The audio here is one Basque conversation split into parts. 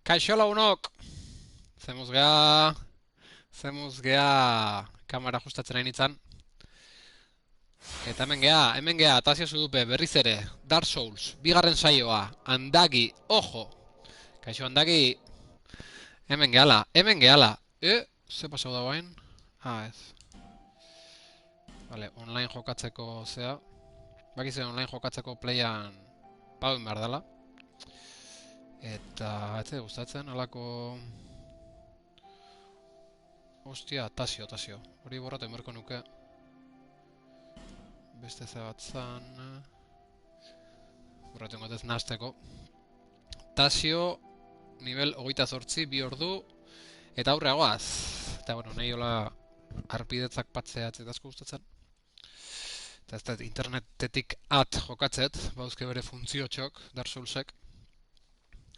Kaixo lagunok! Zemuz gea kamera ajustatzen nahi nintzen. Eta hemen gea, Tasio Zudupe, berriz ere, Dark Souls, bigarren saioa, Handagi, ojo! Kaixo Handagi, hemen gehala. Ze pasau da guain? Ez. Vale, online jokatzeko zea. Bakize online jokatzeko playan pauen behar dela. Eta, ez gustatzen, alako... Ostia, Tasio. Hori borratu emerko nuke. Beste ze bat zan... Borratu engotez nahazteko. Tasio, nivel 28, 2 ordu, eta aurreagoaz. Eta, bueno, nahi hola arpidetzak patzea asko gustatzen. Eta ez da internetetik jokatzet, bauzke bere funtzio txok, Dark Soulsek.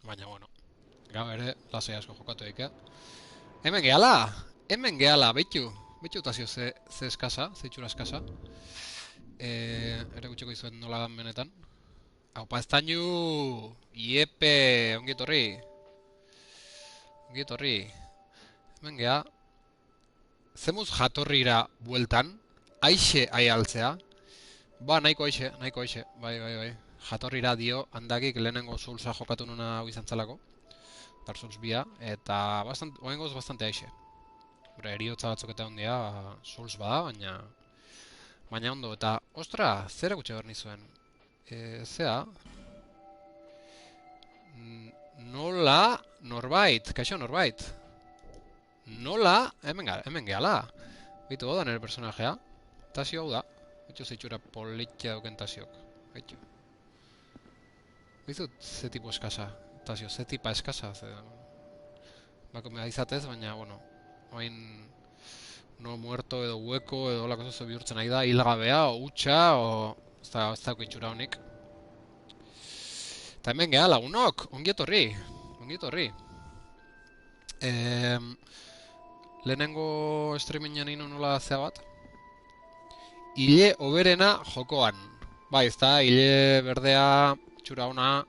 Baina, bueno, gau ere, lasai asko jokatu eike. Hemen gehala, behitu Tasio ze eskasa, ze itxura eskasa. Ere gutxeko izuen nola dan benetan. Aupa estainu! Iepe! Ongi etorri. Hemen geha. Zemuz jatorrira bueltan. Aixe altzea. Ba, nahiko aixe. Bai. Jatorrira dio, handagik lehenengo Soulsa jokatu nuna hau izan txalako. Dark Souls bia, eta oengoz bastante aixe. Gure, eriotza batzuk eta ondia, Souls bada, baina ondo. Eta, ostra, zera gutxe behar nizuen. Zea... Nola... Norbait, kaixo norbait. Nola... Hemen gehala. Bitu da nire personajea. Tasio hau da. Bitu zeitzura politia duken Tasiok. Bitu. Bizut ze tipo eskasa. Tasio, ze tipa eskasa. Bako mea izatez, baina, bueno. Oain... No muerto edo hueko edo lako zozo bihurtzen nahi da. Hilgabea, o utxa, o... Ez dauk itxura honik. Eta hemen geha lagunok, ongi etorri. Lehenengo streamingen ino nola zea bat. Ile oberena jokoan. Bai, ez da, ile berdea, txura ona,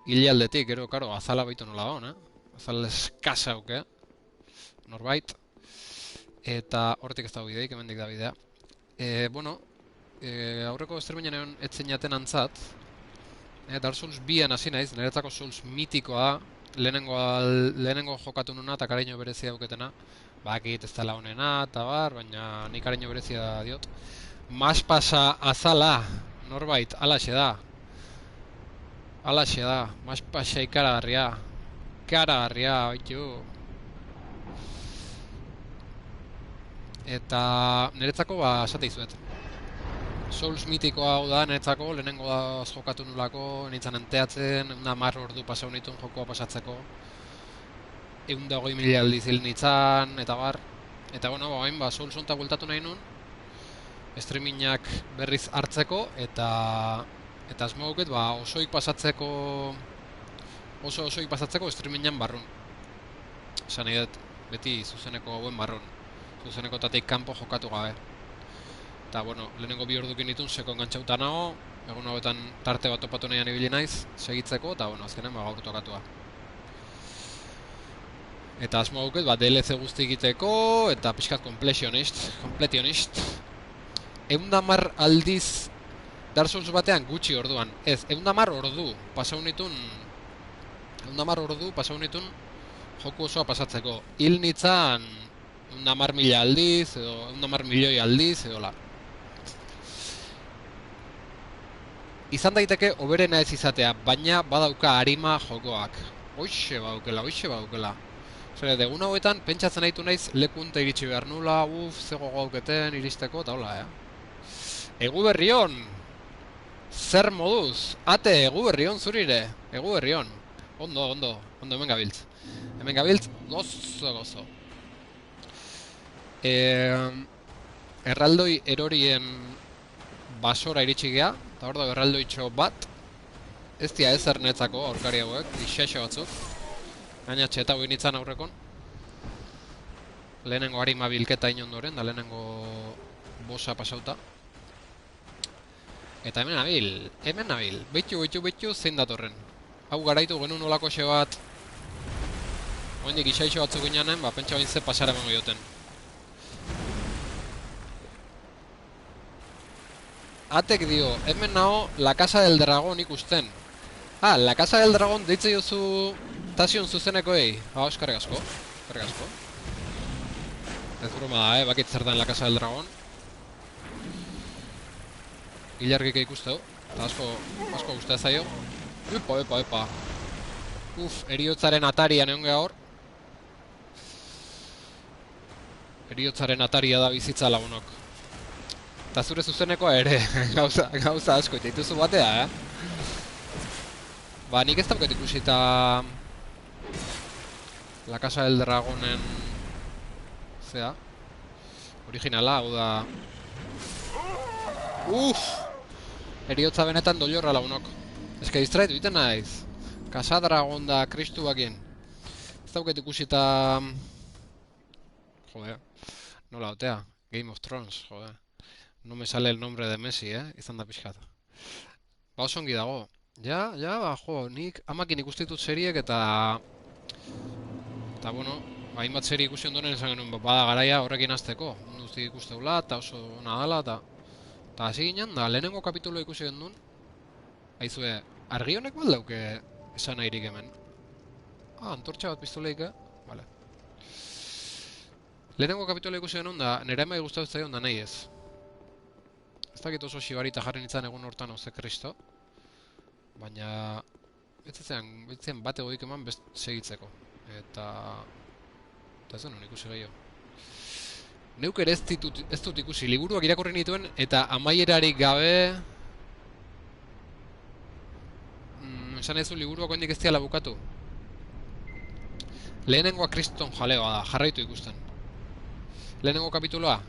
ile aldetik, gero, karo, azala baitu nola da, azala eskasa auke, norbait. Eta hortik ez da bideik, hemendik da bidea. Bueno, aurreko streamingen egon etzen jaten antzat, Dark Souls 2an hasi naiz, niretzako Souls mitikoa, lehenengo jokatu nuna eta kariño berezia dauketena. Bakit ez dela honena eta bar, baina nik kariño berezia diot. Maspasa azala, norbait, alaxe da. Maspasa ikaragarria. Baitu. Eta niretzako esate izuet. Souls mitikoa hau da, niretzako, lehenengo jokatu nulako, nintzen enteatzen, 110 ordu pasau nituen jokoa pasatzeko. 120.000 aldiz hil nintzen, eta bar. Eta, bueno, bain, Souls onta bultatu nahi nun, streamingak berriz hartzeko, eta asmoguket, osoik pasatzeko streamingan barrun. Esan nahi dut, beti zuzeneko hauen barrun. Zuzeneko tateik kanpo jokatu gabe. Eta, bueno, lehenengo 2 ordukin ditun seko engantzauta nago, egun hauetan tarte bat topatu nahian ibili naiz, segitzeko, eta, bueno, azkenen gaur tokatua. Eta asmo hauket, DLC guzti egiteko, eta pixkat completionist. 110 aldiz Dark Souls batean gutxi orduan. Ez, 110 ordu pasau nitun joku osoa pasatzeko. Hil nitzan 110.000 aldiz, edo 110 milioi aldiz, edo la. Izan daiteke oberena ez izatea, baina badauka harima jokoak. Hoxe baukela. Zere, degun hauetan, pentsatzen nahitu naiz lekunta iritsi behar nula, zego gauketen iristeko, eta hola, Egu berrion! Zer moduz? Ate, egu berrion zurire! Egu berrion! Ondo, hemen gabiltz. Gozo. Erraldoi erorien basora iritsi gea, eta hor da erraldoitxo bat. Ez dia ezer netzako aurkari hauek, ixaixo batzuk. Gaina txeta hori nintzen aurrekon. Lehenengo harima bilketa inondoren, da lehenengo bosa pasauta. Eta hemen nabil. Beitu zein datorren. Hau garaitu genuen olako xe bat Oindik isaixo batzuk ginanen, pentsa bain ze pasara emango joten. Atek dio, hemen nao La Casa del Dragón ikusten. La Casa del Dragón deitze jozu Tasion zuzenekoei. Eskarrik asko. Eskarrik asko. Ez broma da, bakit zer den La Casa del Dragón. Ilargik ikusteu. Eta asko guztia zaio. Epa. Eriotzaren atarian egon gaur. Eriotzaren ataria da bizitza lagunok. Eta zure zuzenekoa ere, gauza asko, eta dituzu batea, Ba, nik ez dauket ikusita La Casa del Dragonen zea originala, hau da eriotza benetan doiorra lagunok. Ez que distraitu iten naiz. Casa Dragon da kristu bakien. Ez dauket ikusita nola otea, Game of Thrones, no me sale el nombre de Messi, izan da pixkat. Ba, oso ongi dago. Ja, nik amakin ikustitut seriek eta bueno, hainbat seri ikusi ondoren esan genuen, bada garaia horrekin hasteko. Mundu guzti ikusteula, eta oso nadala, eta hasi ginen, da lehenengo kapitulo ikusi genuen. Aizue, argi honek baldauke esan nahirik hemen. Antortxa bat piztoleik, Vale. Lehenengo kapitulo ikusi genuen, da nire emai guztatu zaion da nahi ez. Ez dakit oso xibarita jarri nintzen egun hortan oze kristo. Baina betzen bat egoik eman best segitzeko. Eta ez denun ikusi gehiago. Neuk ere ez dut ikusi, liburuak irakurri nituen eta amaierarik gabe esan ez du liburuak oindik ez diala bukatu. Lehenengoa kriston jaleoa da, jarraitu ikusten. Lehenengo kapituloa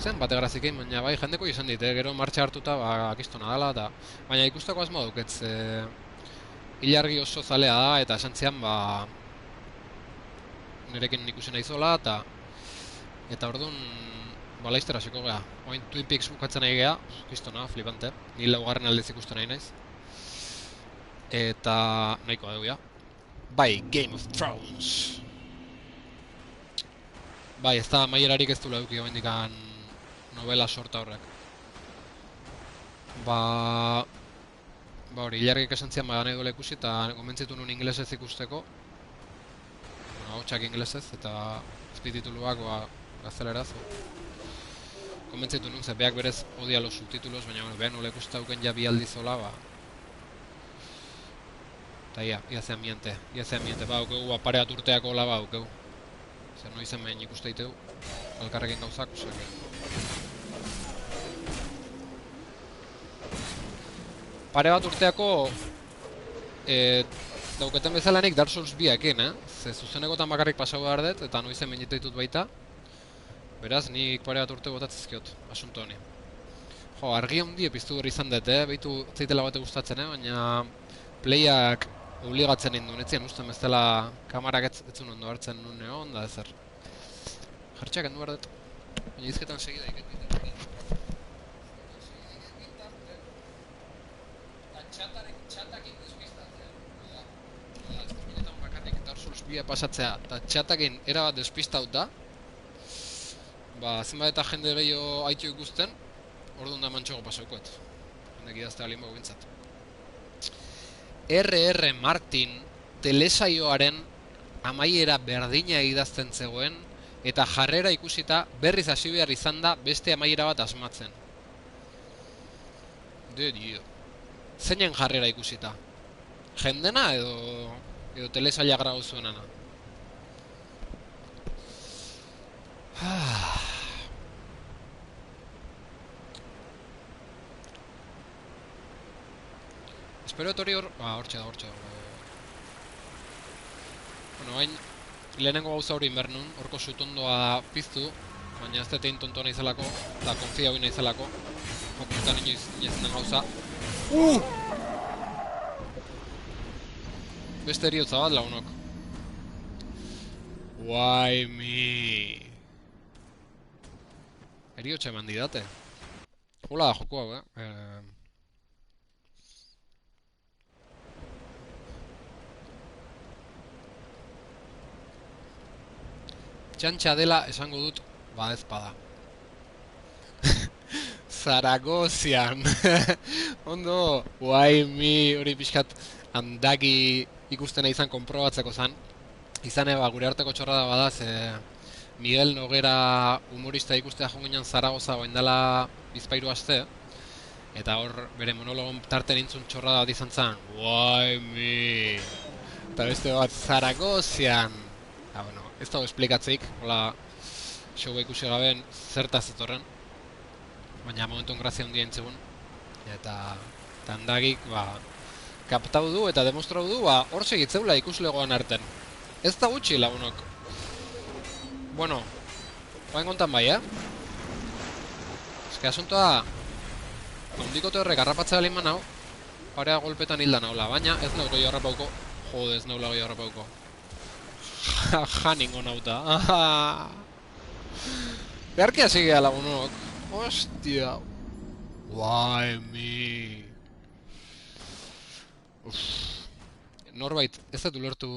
zen bate grazikein, baina bai jendeko izan dit, gero martxa hartuta, akistona dela, eta baina ikusteko asmo duketz, ilargi oso zalea da, eta esan zian, nirekin ikusi nahi zola, eta orduan, laiztera xeko geha. Oain Twin Peaks bukatzen nahi geha, akistona, flipante, ni laugarren aldez ikusten nahi naiz. Eta nahikoa dugu, ja. Bai, Game of Thrones. Bai, ez da maierarik ez du leuki oindikan novela sorta horrek. Hori, ilargik esan zian nahi duela ikusi eta gomentzitu nuen inglesez ikusteko. Hotxak inglesez eta azpitituluak gazteleraz. Gomentzitu nuen, beak berez odia los subtitulos, baina behar nola ikusta duken ja bi aldizola, eta ia zean miente, okegu, pare bat urteako hola okegu. Zer noizen behin ikuste diteu, alkarrekin gauzak, pare bat urteako dauketen bezalanik Dark Souls biakin, Ze zuzenekotan bakarrik pasau behar dut, eta noizen behin ditut baita. Beraz, nik pare bat urte botatzizkiot, asunto honi. Argi handi epiztu hori izan dut, behitu zeitela bate gustatzen, baina playak obligatzen ninduen, etzien usten bezala kamarak etzun ondo hartzen nuen egon, da ezer. Jartxeak endu behar dut. Baina izketan segida iket bitarte. Txatakin despistatzea. Ezberdinetan bakarrik Dark Souls bia pasatzea, eta txatakin erabat despistaut da. Zenbat eta jende gehiago haitu ikusten, orduan da mantxogo pasaukoet. Hendek idazte alimbo bintzat. R.R. Martin telesaioaren amaiera berdina idazten zegoen eta jarrera ikusita berriz hasi behar izan da beste amaiera bat asmatzen. Zeinen jarrera ikusita? Jendena edo telesaia grau zuenana? Espero etori hor... hortxe da. Bueno, hain lehenengo gauza hori inbernun, horko sutondoa piztu, baina ez detein tontoa nahizelako, eta konfia hori nahizelako. Hokutan inoiz den gauza. Beste eriotza bat lagunok. Why me? Eriotxa eman didate. Hola da joko hau, Txantxa dela esango dut badezpada. Zaragozian. Ondo, guai mi hori pixkat handaki ikustena izan konprobatzeko zan. Izan eba, gure arteko txorrada bada, ze Miguel Nogera humorista ikustea jonginan Zaragoza oindala bizpairu aste. Eta hor bere monologon tarten intzun txorrada bat izan zan. Guai mi. Eta beste bat, Zaragozian. Bueno, ez dago esplikatzeik, hola, show ikusi gaben zertaz etorren. Baina momentun grazia handia entzegun. Eta handagik, kaptau du eta demostrau du, hor segitzeula ikuslegoan arten. Ez da gutxi lagunok. Bueno, oain kontan bai, Ez que asuntoa, handikote horrek harrapatzea lehen manau, parea golpetan hilda naula, baina ez nago gehiago harrapauko. Jode, ez naula gehiago harrapauko. Ja ningo nauta. Beharki hasi geha lagunok. Hostia. Guai mi. Norbait, ez dut ulertu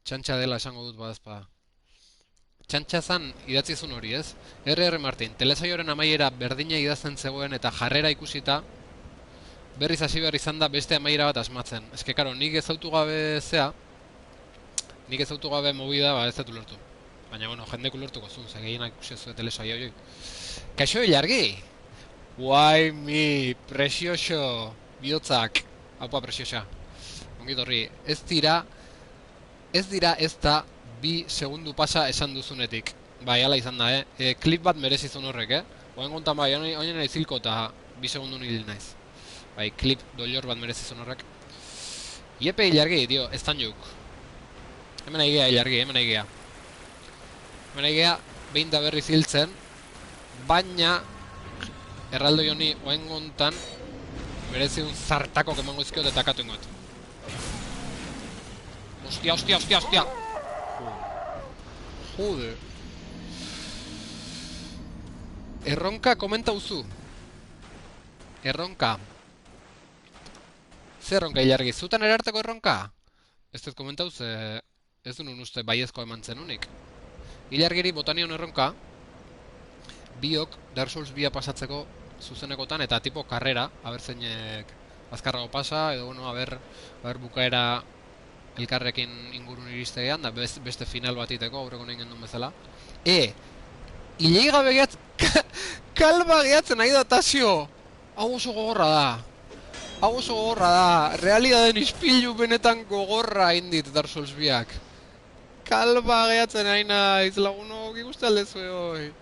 txantxa dela esango dut badazpada. Txantxa zan idatzizun hori, ez? R.R. Martin, telesaioaren amaiera berdina idazten zegoen eta jarrera ikusita berriz hasi behar izan da beste amaiera bat asmatzen. Ez que, karo, nik ezautu gabe zea, nik ezautu gabe movida, ez dut ulertu. Baina, bueno, jendek ulertuko zuen, ze gehienak ikusi zuen telesaio hori. Kaixo ilargi! Guai mi, presioso, bihotzak. Haupa, presiosa. Ongit horri, ez dira ez da 2 segundu pasa esan duzunetik. Bai, ala izan da, klip bat merezizun horrek, Oen kontan bai, oinen nahi zilko eta 2 segundu nil naiz. Bai, klip dollor bat merezizun horrek. Iepe ilargi, dio, ez tan juk. Hemen nahi gea, ilargi, hemen nahi gea. Hemen nahi gea, behin da berri ziltzen, baina erraldoi honi oen kontan merezizun zartakok emango izkiot eta katu ingot. Hostia. Jode. Erronka komenta uzu. Erronka. Zer erronka ilargi? Zutan erarteko erronka? Ez dut komentau ze ez du nun uste baiezko eman zenunik. Ilargiri botanion erronka biok Dark Souls 2 pasatzeko zuzenekotan eta tipo karrera, haber zeinek azkarrago pasa, edo bueno, haber bukaera elkarrekin ingurun iristegean, da beste final bat iteko, aurreko nahi gendun bezala. Ilei gabe gehatzen, kalba gehatzen nahi da tasio! Hau oso gogorra da! Realidaden ispilu benetan gogorra indit Dark Souls 2ak. Kalba gehatzen nahi naiz, lagunok ikuste aldezue hoi.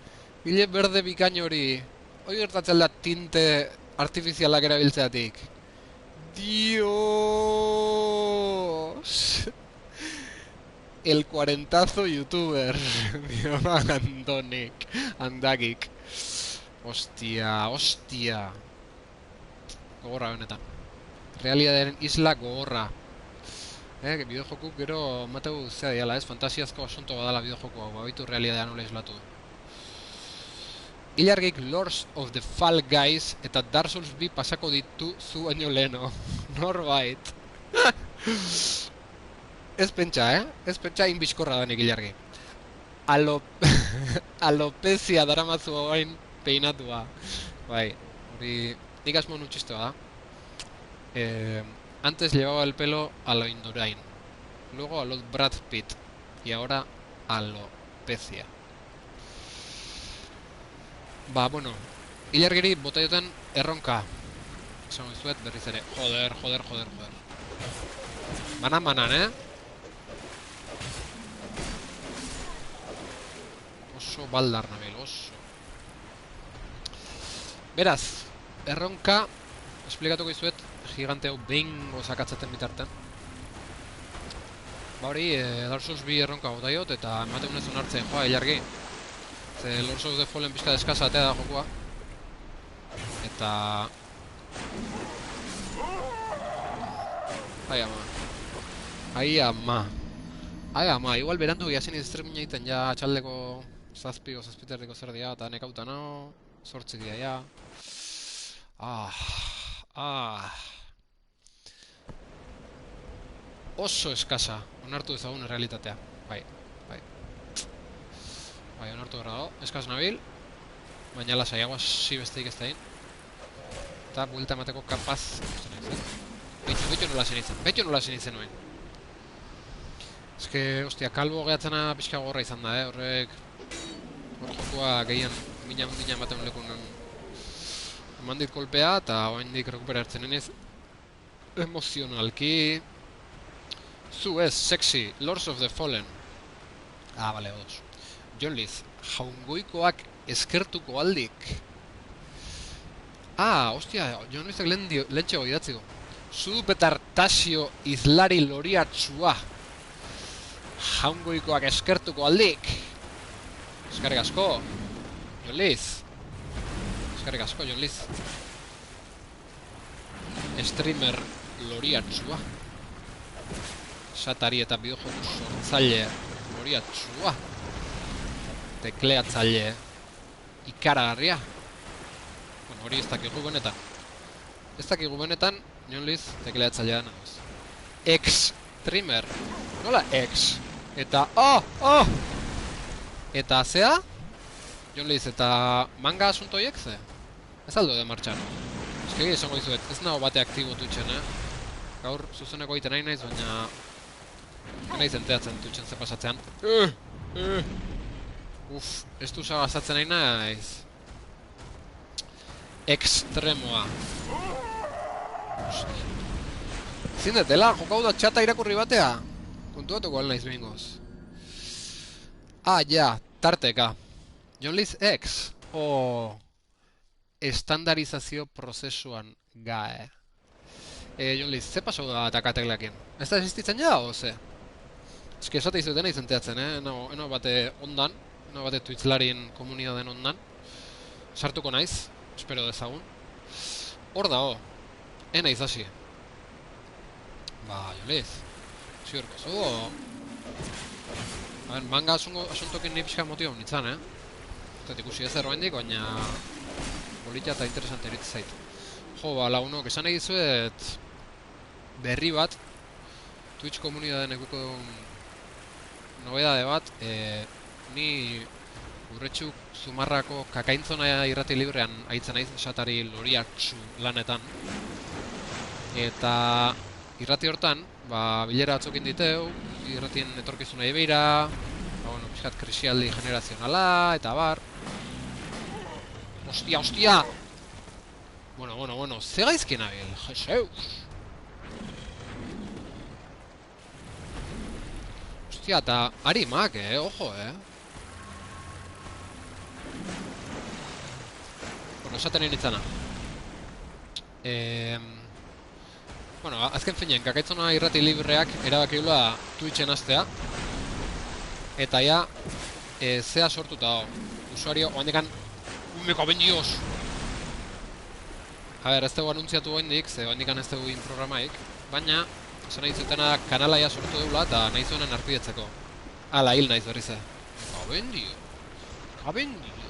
Ile berde bikain hori. Hoi gertatzen da tinte artifizialak erabiltzeatik. Dios. El cuarentazo youtuber. Dios, Andonik. Andagik. Hostia. Gogorra benetan. Realidaden isla gogorra. Bideojoku gero mateu zea diala, ez? Fantasiazko asunto badala bideojoku hau. Babitu realidadea nola islatu. Ilargik Lords of the Fall Guys eta Dark Souls 2 pasako ditu zu baino leheno. Norbait. Ez pentsa, Ez pentsa inbizkorra danik Ilargi. Alopecia daramatzu hain peinatua. Bai, hori nik asmo nutxistoa da. Antes llevaba el pelo a lo Indurain. Luego a lo Brad Pitt. Y ahora alopecia. Bueno, Ilargiri botaioten erronka. Esan zuet berriz ere. Joder. Banan, Oso baldar nabil, oso. Beraz, erronka, esplikatuko izuet, gigante hau behingo sakatzaten bitarten. Hori, Dark Souls 2 erronka botaiot, eta emate unezun hartzen, joa, Ilargi. Ze Lords of the Fallen pixka deskaza atea da jokua. Eta... Ai ama, igual berandu giazen iztremin egiten ja txaldeko zazpi o zazpiterriko zer dia, eta nekauta no, sortzi dia ja. Oso eskasa, onartu ezagun errealitatea, bai. Bai, onartu gara dago, eskaz nabil. Baina lasaiagoa si besteik ez da egin. Eta buelta emateko kapaz. Beitu nola zen izen nuen. Ez que, ostia, kalbo gehatzena pixka gorra izan da, horrek... Hor jokua gehien mina ematen lekun eman dit kolpea, eta oraindik rekuperatzen neniz emozionalki. Zu ez, sexy, Lords of the Fallen. Ah, bale, odos. John Liz, jaungoikoak eskertuko aldik. Ah, ostia, John Lizek lehentxego idatziko. Zudupetar tasio izlari loriatsua. Jaungoikoak eskertuko aldik. Eskarrik asko, John Liz. Eskarrik asko, John Liz. Streamer loriatsua. Satari eta bideojoku sortzaile loriatsua. Tekleatzaile ikaragarria. Bueno, hori ez dakigu benetan. Ez dakigu benetan, John Liz tekleatzailea nagoz. Ex-streamer. Nola ex? Eta, Eta zea? John Liz, eta manga asunto hiek ze? Ez aldo de martxan. Ez que esango dizuet, ez nago bate aktibo Twitchen, Gaur zuzeneko egiten nahi naiz, baina... nahi zenteatzen Twitchen ze pasatzean. Ez du zagazatzen nahi naiz. Extremoa. Zindet, dela, jokau da txata irakurri batea? Kontuatuko naiz behingoz. Ah, ja, tarteka. John Liz X. Estandarizazio prozesuan gae. John Liz, ze pasau da takatekleakin? Ez da existitzen ja, o ze? Ez que esate izuten nahi zenteatzen, eno bate ondan, eno bate Twitchlarien komunidaden ondan. Sartuko naiz, espero dezagun. Hor dago, ena izasi. Ba, John Liz, ziurko zu, A ver, manga asuntokin nahi pixka motibo nintzen, Eta ikusi ez erroendik, baina... Bolita eta interesante eritzen zait. Jo, ba, lagunok, esan nahi dizuet... Berri bat... Twitch komunidaden ekuko nobedade bat... Ni... Urretxuk Zumarrako kakaintzona irrati librean aitzen naiz esatari loriatsu lanetan. Eta... Irrati hortan, ba, bilera batzokin diteu, irratien etorkizuna beira, ba, bueno, pixkat krisialdi generazionala, eta bar. Ostia! Bueno, ze gaizki nabil, Jeseus! Ostia, eta harimak, ojo, Bueno, esaten initzana. Bueno, azken finean, kakaitzona irrati libreak erabakigula Twitchen hastea. Eta ja, zea sortuta dago. Usuario, oandekan, uneko bendios! A ber, ez dugu anuntziatu oandik, ze oandikan ez dugu programaik. Baina, esan nahi zutena kanala ja sortu dugula eta nahi zuenen arpidetzeko. Ala, hil naiz berrize. Kabendio!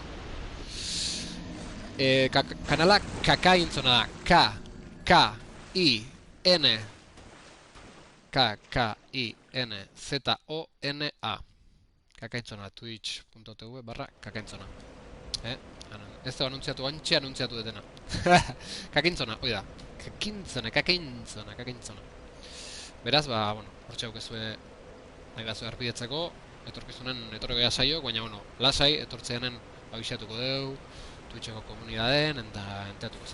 Kanala kakaintzona da. K-K-I-N K-K-I-N-Z-O-N-A Kakaintzona, twitch.tv/kakaintzona. Ez da anuntziatu, antxe anuntziatu detena. Kakaintzona, hoi da. Kakaintzona. Beraz, ba, bueno, hortxe aukezue nahi bazue arpidetzeko, etorkizunen etorri geha saio, baina, bueno, lasai, etortzeanen abixatuko deu, Twitcheko komunidaden, eta enteatuko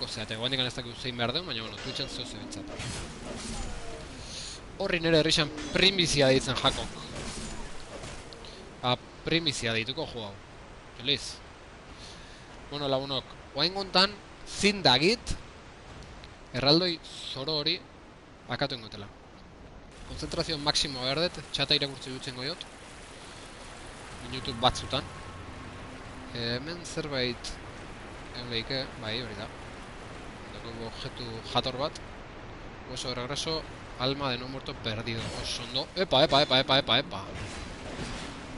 zeate. Guandik ez dakik zein behar deun, baina, bueno, Twitchen zeu zebitzat. Horri nire herrixan primizia deitzen jakok. Primizia deituko jo hau. Feliz. Bueno, lagunok, oain gontan, zindagit, erraldoi zoro hori akatu ingotela. Konzentrazio maksimoa behar dut, txata irakurtzi dutzen goiot. Minutu batzutan. Hemen zerbait egon lehike, bai, hori da. Dago objektu jator bat. Hueso de regreso, alma de no muerto perdido. Oso ondo. Epa.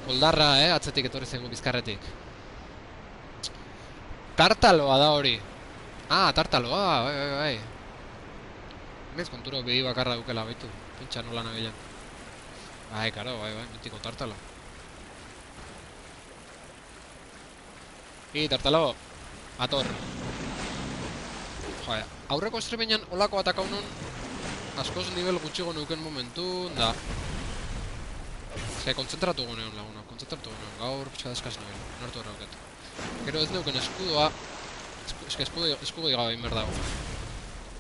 Koldarra, atzetik etorri zengo bizkarretik. Tartaloa da hori. Tartaloa, bai. Nez konturo behi bakarra dukela baitu. Pentsa nola nabilen. Bai, karo, bai, mitiko tartalo. Ki, tartalo. Ator. Joa, aurreko estremeñan olako ataka honon askoz nivel gutxigo neuken momentu, da. Kontzentratu gunean laguna, kontzentratu gunean, gaur pixka deskaz nivel, nartu errauket. Gero ez neuken eskudoa, eskudoi gabe inber dago.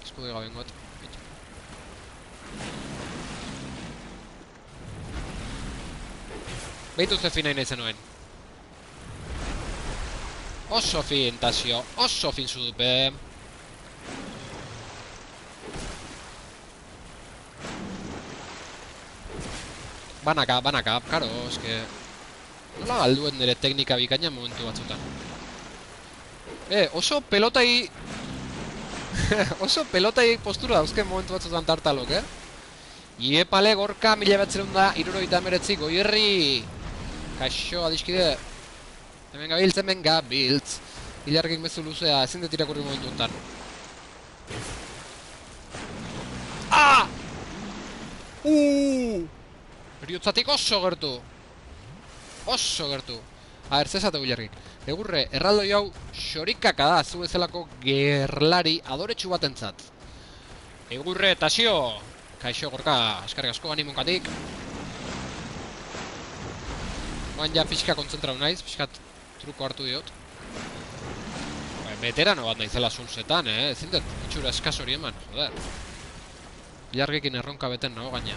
Eskudoi gabe ingot. Beitu ze fin nahi nahi zenuen. Oso fin, Tasio, oso fin zudupe. Banaka, karo, eske... Nola galduen nire teknika bikaina momentu batzutan. Oso pelotai... oso pelotai postura dauzke momentu batzutan tartalok, Iepale gorka 1979 goierri! Kaixo, adiskide! Hemen gabiltz! Ilargik mezu luzea, ezin dut irakurri momentu enten. Ah! Eriotzatik oso gertu! Oso gertu! A ber, zesate Ilargik. Egurre, erraldoi hau xorikaka da, zu bezalako gerlari adoretsu batentzat. Egurre, Tasio! Kaixo, gorka, eskarrik asko animunkatik. Oan ja pixka kontzentrau naiz, pixkat truko hartu diot. Veterano bat naizela sunsetan, ezin dut itxura eskas hori eman, joder. Ilargikin erronka beten nago gaina.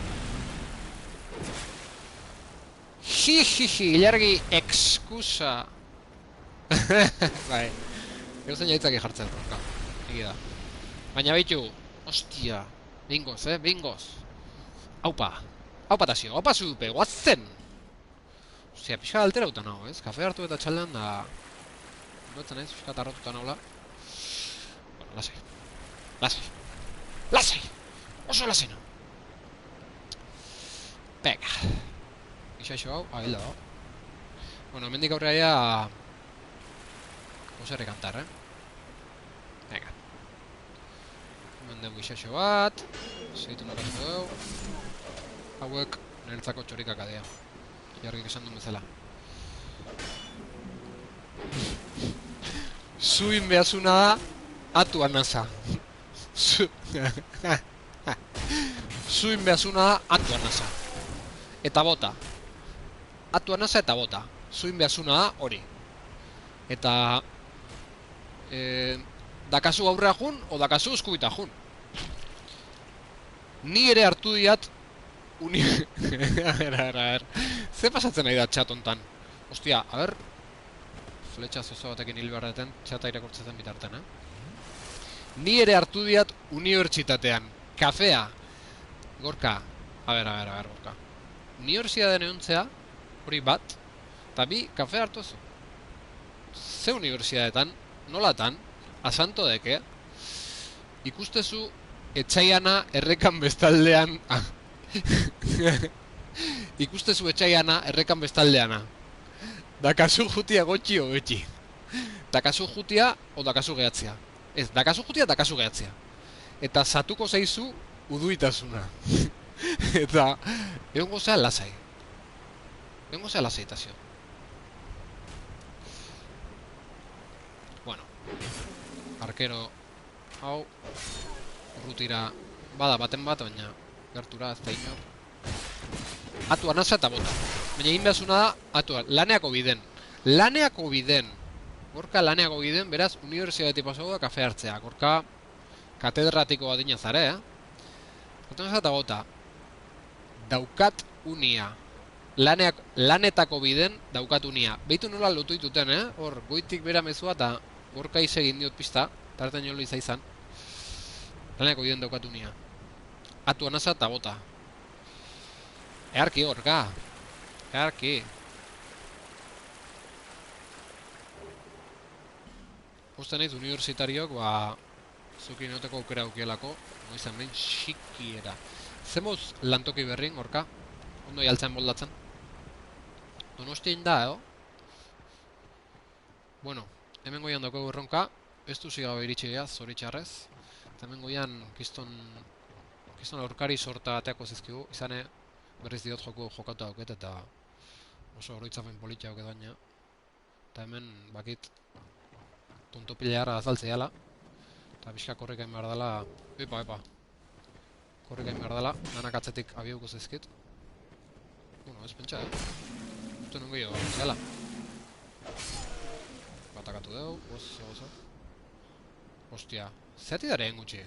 Ilargi exkusa. Bai, eusen jaitzaki jartzen, gorka. Egi da. Baina baitu, ostia. Bingoz, bingoz. Aupa. Aupa Tasio, aupa zudupe, guazen! Ostia, pixka alterauta nago, Kafe hartu eta txaldean da... Noetzen naiz, pixka tarrotuta nagoela. Bueno, lasai. Lasai. Lasai! Oso lasai no! Pega. Ixaixo hau, ahilda hau. Bueno, hemendik aurrea ya... Oserri kantar, Venga. Hemen dugu ixaixo bat. Zeitu norazko dugu. Hauek niretzako txorikak adea. Ilargik esan duen bezala. Zuin behazuna da, atu anasa. Zuin behazuna da, atu anasa. Eta bota. Atu anasa eta bota. Zuin behazuna da, hori. Eta... dakazu aurrea jun, o dakazu eskubita jun. Ni ere hartu diat... A ver... Ze pasatzen nahi da txat hontan? Ostia, a ver... Fletxa zozo batekin hil beharreten, txata irakurtzetan bitarten, Ni ere hartu diat unibertsitatean. Kafea. Gorka. A ver, gorka. Unibertsitatean egontzea, hori bat, eta bi, kafea hartu zu. Ze unibertsitatean, nolatan, asanto deke, ikustezu etxaiana errekan bestaldean... Ikustezu etxaiana errekan bestaldeana. Dakazu jutia gotxi o betxi. Dakazu jutia o dakazu gehatzea. Ez, dakazu jutia dakazu gehatzea. Eta zatuko zaizu uduitasuna. Eta egon gozea lasai. Egon gozea lasai, Tasio. Bueno. Arkero hau urrutira bada baten bat, baina gertura ez da inor. Atu anasa eta bota. Baina egin behazuna da, atua, laneako biden. Laneako biden. Gorka laneako biden, beraz, unibertsitatetik pasago da kafe hartzea. Gorka, katedratiko bat inazare, Atu anasa eta bota. Daukat unia. Lanetako biden, daukat unia. Beitu nola lotu dituten, Hor, goitik bera mezua eta gorka izegin diot pista. Tarten jolo izan. Laneako biden daukat unia. Atu anasa eta bota. Earki, gorka. Earki. Uste nahiz universitariok, zuki neoteko aukera aukielako, izan behin xikiera. Zemoz lantoki berrin, gorka? Ondo jaltzen moldatzen. Donostien da, Bueno, hemen goian dako erronka, ez duzi gabe iritsi geha, zoritxarrez. Eta hemen goian kiston aurkari sorta ateako zizkigu, izane berriz diot jokatu dauket eta oso oroitzapen politia auket baina. Eta hemen, bakit, punto pileara azaltzea dela. Eta pixka korrika behar dela... Epa. Korrika behar dela, danak atzetik abiuko zezkit. Bueno, ez pentsa, Uste nungo jo, zela. Batakatu dugu, gozo. Ostia, zeati dareen gutxi.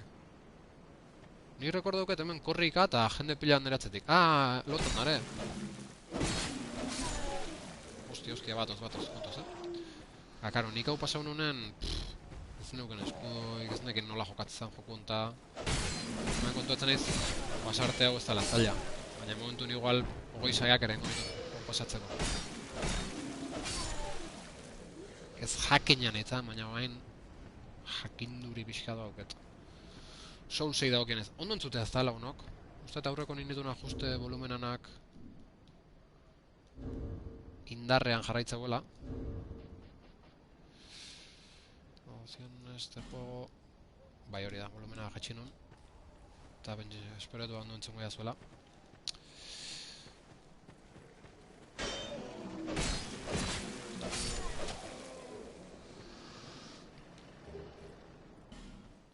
Ni rekordo duket hemen korrika eta jende pila handera atzetik. Loton dare. Ostia, batoz, Karo, nik hau pasaun honen... Ez neuken eskudoik, ez nekin nola jokatzen joku honta. Hemen kontuatzen naiz, pasarte hau ez dela zaila. Baina momentun igual, 20 saiak eren pasatzeko. Ez jakinan eta, baina bain jakinduri pixka dauket. Soul 6 dagokienez. Ondo entzute ez da lagunok. Uste eta aurreko ninditun ajuste volumenanak indarrean jarraitzeguela. Este juego... Bai hori da, volumena jaitsi nun. Eta benzi, esperetu ondo entzungo jazuela.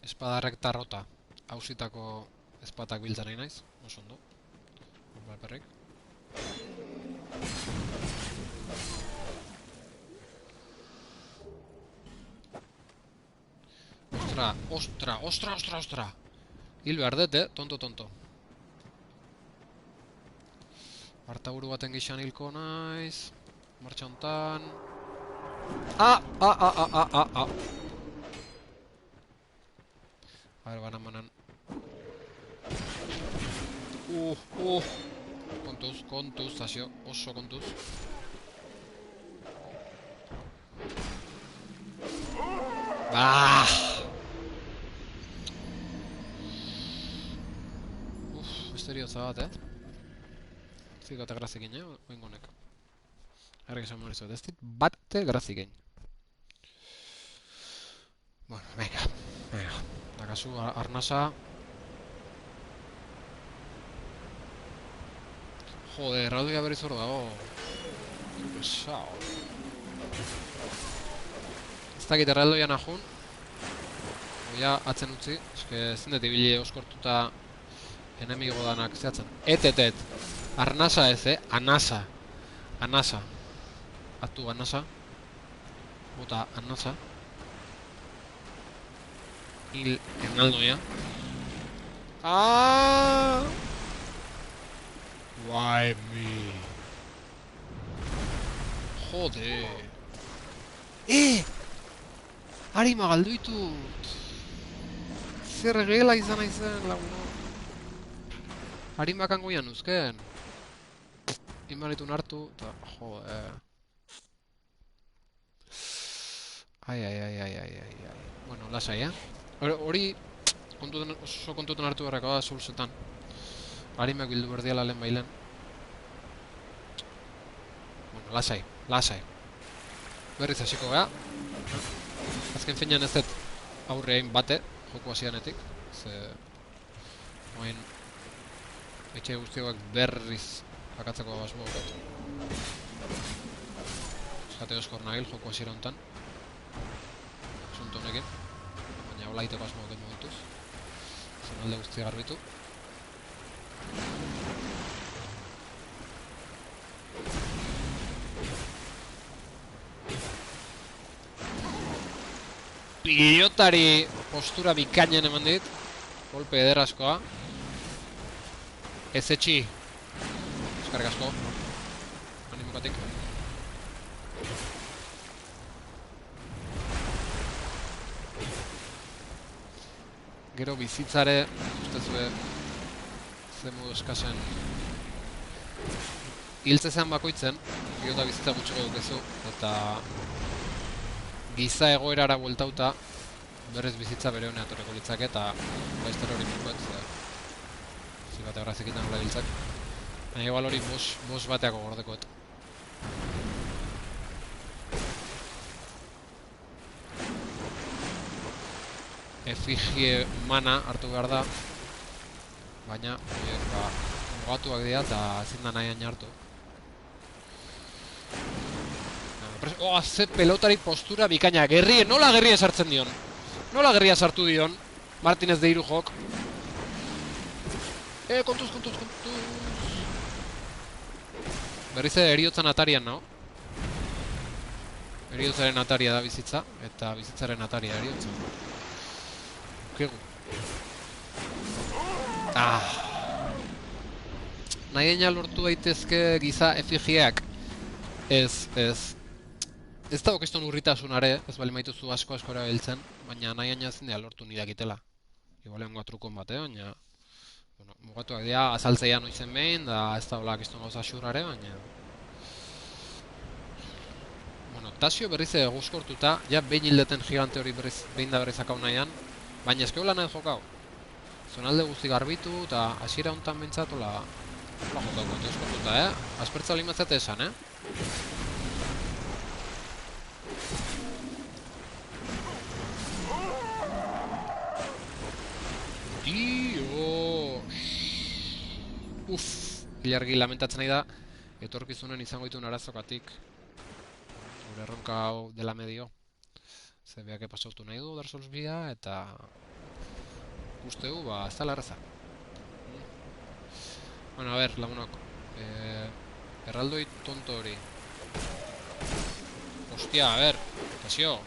Espada recta rota. Hausitako espatak biltzen nahi naiz. Oso ondo. Balperrik. Ostra! Hil behar dut, tonto. Artaburu baten gixan hilko naiz. Martxa hontan. A ver, banan. Kontuz, Tasio, oso kontuz. Misterioza bat, Zikate grazikin, oin gonek. Errek esan morizu, ez dit bate grazikin. Bueno, venga. Dakazu, arnasa. Jode, erraldoia berriz hor dago. Pesao. Ez dakit erraldoia nahun. Oia atzen utzi, eske ezin dut ibili oskortuta enemigo danak zehatzen. Et. Arnasa ez, Anasa. Atu anasa. Bota anasa. Hil enaldoia. Why me? Jode. Arima galdu ditut. Zer gela izan laguno. Harimak angoian uzken. Inbalitun hartu, eta jode. Ai. Bueno, lasai, Hori oso kontuten hartu berrako da Soulsetan. Harimak bildu berdiala lehen bailen. Bueno, lasai. Berriz hasiko gea. Azken finean ez dut aurrein bate, joko hasianetik. Ze... Oain... Etxe guztioak berriz akatzeko basmo dut. Eskate oskor nahil joko hasiera hontan. Asunto honekin. Baina hola iteko asmo dut momentuz. Zen alde guztia garbitu. Pilotari postura bikainen eman dit. Golpe ederrazkoa. Ez etxi. Eskarrik asko. Animokatik. Gero bizitzare, ustezue, ze modu eskasen hiltzezean bakoitzen, gero da bizitza gutxiko dukezu, eta giza egoerara bueltauta berrez bizitza bere honea torreko litzake, eta baizter hori minkoet, zikate grazikitan hola hiltzak. Baina igual hori bos bateako gordekoet. Efigie mana hartu behar da, baina mugatuak dira eta ezin da nahian hartu. Ze pelotari postura bikaina. Gerrie, nola gerria sartzen dion? Nola gerria sartu dion? Martinez de Irujok. Kontuz. Berriz eriotzan atarian, no? Eriotzaren ataria da bizitza, eta bizitzaren ataria eriotza. Kegu. Nahi gaina lortu daitezke giza efigiak. Ez da okeston urritasunare, ez bali maituzu asko erabiltzen, baina nahi gaina ezin dira lortu nidakitela. Igual egon trukon bate, baina... Bueno, mugatuak dira, azaltzea noizen behin, da ez da olak izton gauza xurrare, baina... Bueno, Tasio berriz guzkortuta, ja behin hildeten gigante hori behin da berriz akau nahian, baina eskeola nahi jokau. Zonalde guzti garbitu, eta hasiera hontan bintzat, hola jokauko, eta eskortuta, Aspertza limatzate esan, Ilargi lamentatzen nahi da, etorkizunen izango dituen arazokatik. Gure erronka hau dela medio. Zebeak epasautu nahi du Dark Souls 2 eta... Ustegu, ez dela erraza. Bueno, a ver, lagunok. Erraldoi tonto hori. Hostia, a ver, Tasio.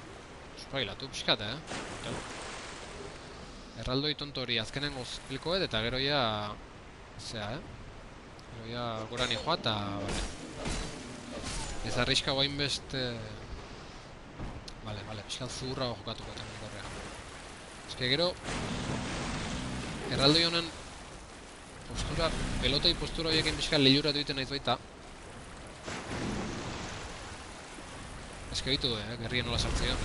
Espailatu pixkat, Erraldoi tonto hori azkenengoz hilkoet eta gero ja... Zea, Gero ja gorani joa eta... Ez arriska guain beste... Vale, pixkat zurra jokatuko eta nik horrean. Ez que gero... Erraldoi honen... Postura... Pelotei postura horiekin pixkat lehuratu egiten nahiz baita. Ez que bitu gerrien nola sartzea.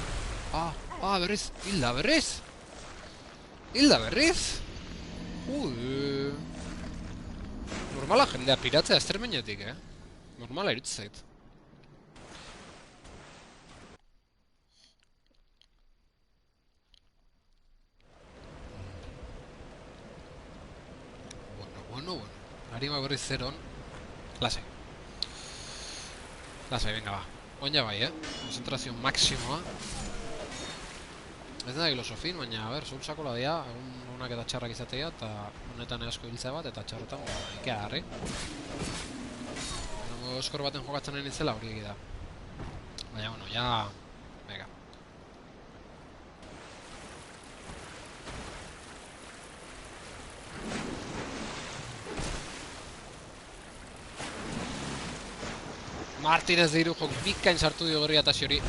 Berriz! Hilda berriz! Hilda berriz! Normala jendea piratzea estermenetik, Normala iritz zait. Bueno. Arima berriz zeron. Lasai, venga ba. Oina bai, Konzentrazio maksimoa. Ez da filosofin, baina, a ber, Soulsako la dia, egun honak eta txarrak izatea, eta honetan asko hiltzea bat, eta txarretan, ikea harri. Eskor baten jokatzen nahi nintzela hori egida. Baina, bueno, ja... Venga. Martinez de Irujok bikain sartu dio gerria Tasio hori.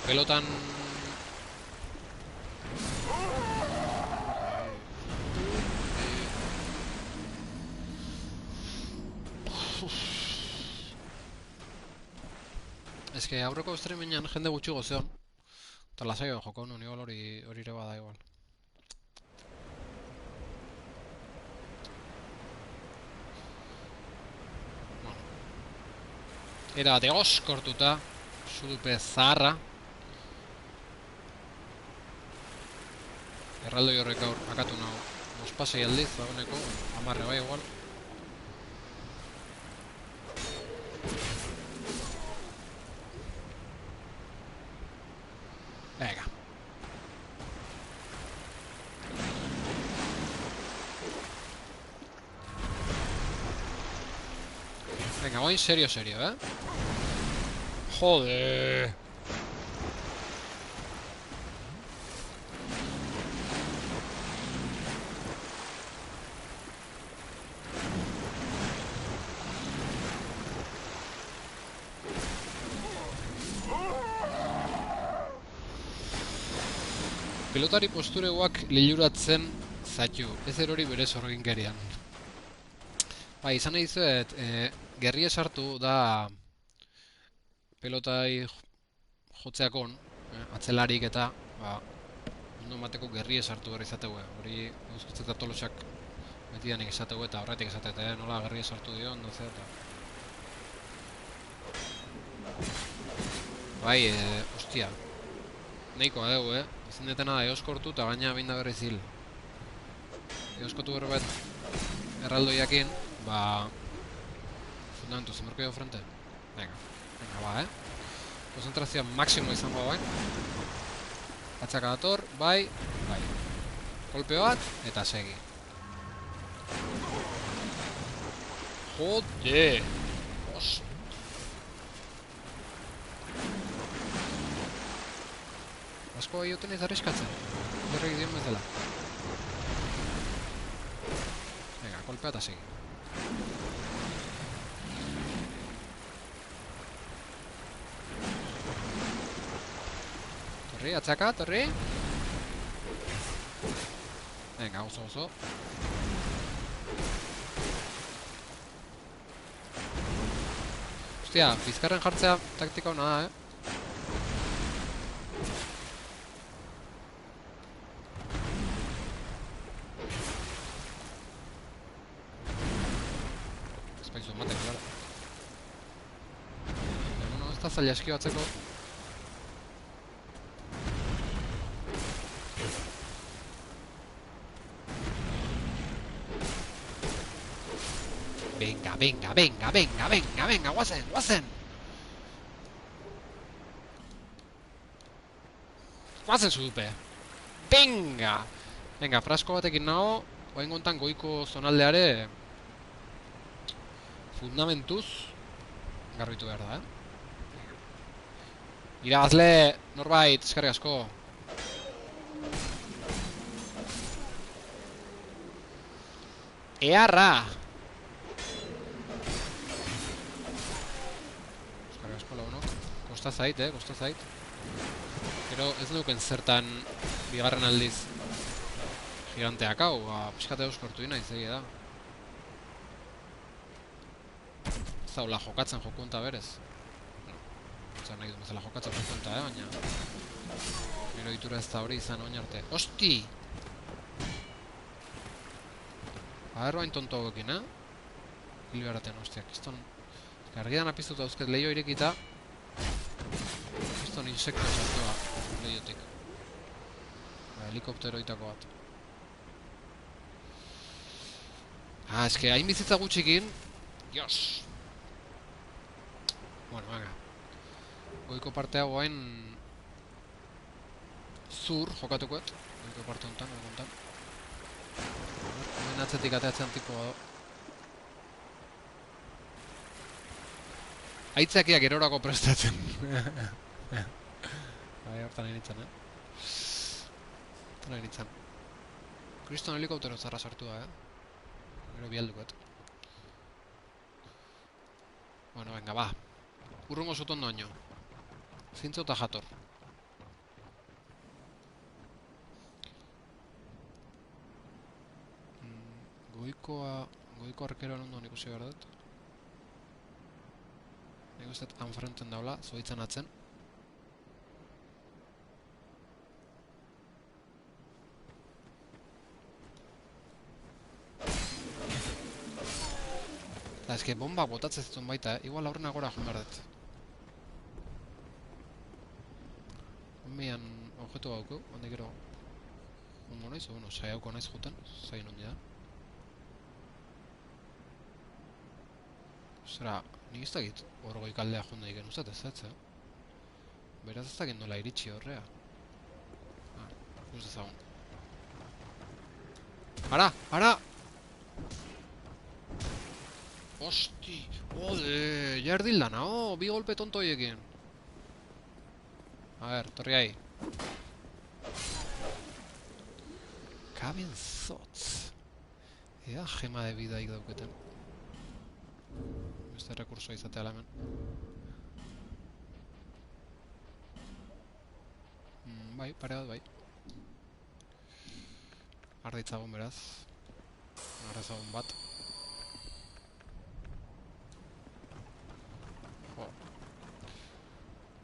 Pelotan... Ez que aurreko streamenean jende gutxi gozeon. Eta lasaioan joko nuen, igual hori ere bada igual. Era bat egoskortuta. Sudupe zaharra. Erraldoi horrek aur, akatu nago. Ospasei aldiz, dagoeneko, 10 bai igual. Venga. Venga, voy serio, Joder. Pelotari postureguak liluratzen zaitu, ez erori bere zorginkerian. Bai, izan nahi dizuet, gerria sartu da pelotai jotzeakon, atzelarik eta ondo mateko gerria sartu behar izategue. Hori guzkitzeta tolosak beti danik izategue eta horretik izatete, nola gerria sartu dio, ondo zer eta... Bai, ostia. Neikoa dugu, ezin detena da eoskortu eta gaina behin da berriz hil. Eoskotu berbet erraldoiakin, ba... fundamentu, zemerko jo frente. Venga, ba, konzentrazioa maksimo izango da, Atzaka dator, bai. Kolpe bat, eta segi. Jode! Ost! Asko aioten ez arriskatzen. Berrek dion bezala. Venga, kolpea eta segi. Torri, atzaka, torri. Venga, oso. Hostia, bizkarren jartzea taktika hona da, Espaizu ematen, claro. Bueno, ez da zaila eskibatzeko. Venga, guazen! Guazen zudupe! Venga, frasko batekin nago, oain gontan goiko zonaldeare fundamentuz garbitu behar da, Irabazle, norbait, eskerrik asko. Earra! Eskerrik asko lagunok. Kosta zait. Pero ez duken zertan bigarren aldiz giganteak hau, piskate euskortu dina izegi da. Zaula jokatzen jokunta berez. Zan nahi du bezala jokatzen jokunta, baina... Gero ditura ez da hori izan oin arte. Hosti! Bain tonto gokin, Hil beharaten, hostiak. Kiston... Gargidan apiztuta dauzket lehio irekita. Kiston insekto sartua lehiotik. Helikopteroitako bat. Eske, hain bizitza gutxikin... Dios! Bueno, venga. Goiko partea guain... Zur jokatukoet. Goiko parte honetan, Hemen atzetik ateatzen tipo... Aitzakiak erorako prestatzen. Hortan nahi nintzen, Hortan nahi nintzen. Kriston helikoptero zarra sartu da, Gero bialdukoet. Bueno, venga, ba. Urrungo zuton doaino. Zintzo eta jator. Goiko arkeroan ondo ikusi behar dut. Nik uste hanfrenten daula, zoitzen atzen. Eta eske bomba botatzen zituen baita, igual aurrena gora joan behar dut. Honbian objetu gauko, handik gero... Hongo naiz, bueno, saiauko naiz juten, zain hondi da. Zera, nik ez dakit horgoi kaldea jonda iken uzat ez ez, Beraz ez dakit nola iritsi horrea. Guz dezagun. Ara! Hosti, jode, jardil dana, bi golpe tonto hoiekin. A ver, torri ahi. Kaben zotz. Ea gema de bidaik dauketen. Beste rekursoa izatea hemen. Bai, pare bat bai. Arditzagun beraz. Arrezagun bat.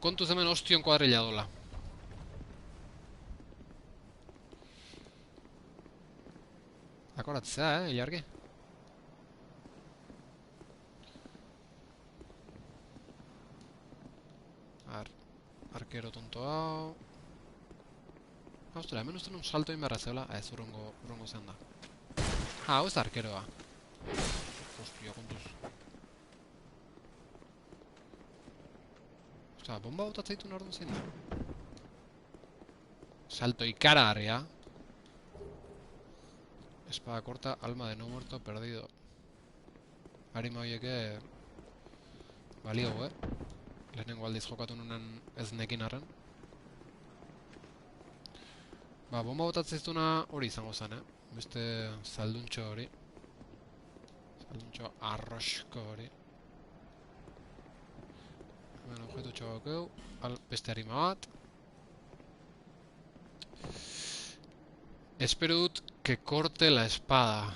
Kontuz hemen ostion kuadrilla dola. Akoratzea, ilargi. Ar. Arkero tonto hau. Ostera, hemen uste nun salto inberra zeola. Ez, urrongo zean da. Hau ez da arkeroa. Ostia, kontuz. Ostera, bomba botatzeitu nordun zein da. Salto ikaragarria. Espada corta, alma de no muerto perdido. Arima horieke balio, Lehenengo aldiz jokatu nunen ez nekin arren. Ba, bomba botatzeiztuna hori izango zen, Beste zalduntxo hori. Zalduntxo arrosko hori. Hemen objetu txabakeu. Beste harima bat. Espero dut que corte la espada.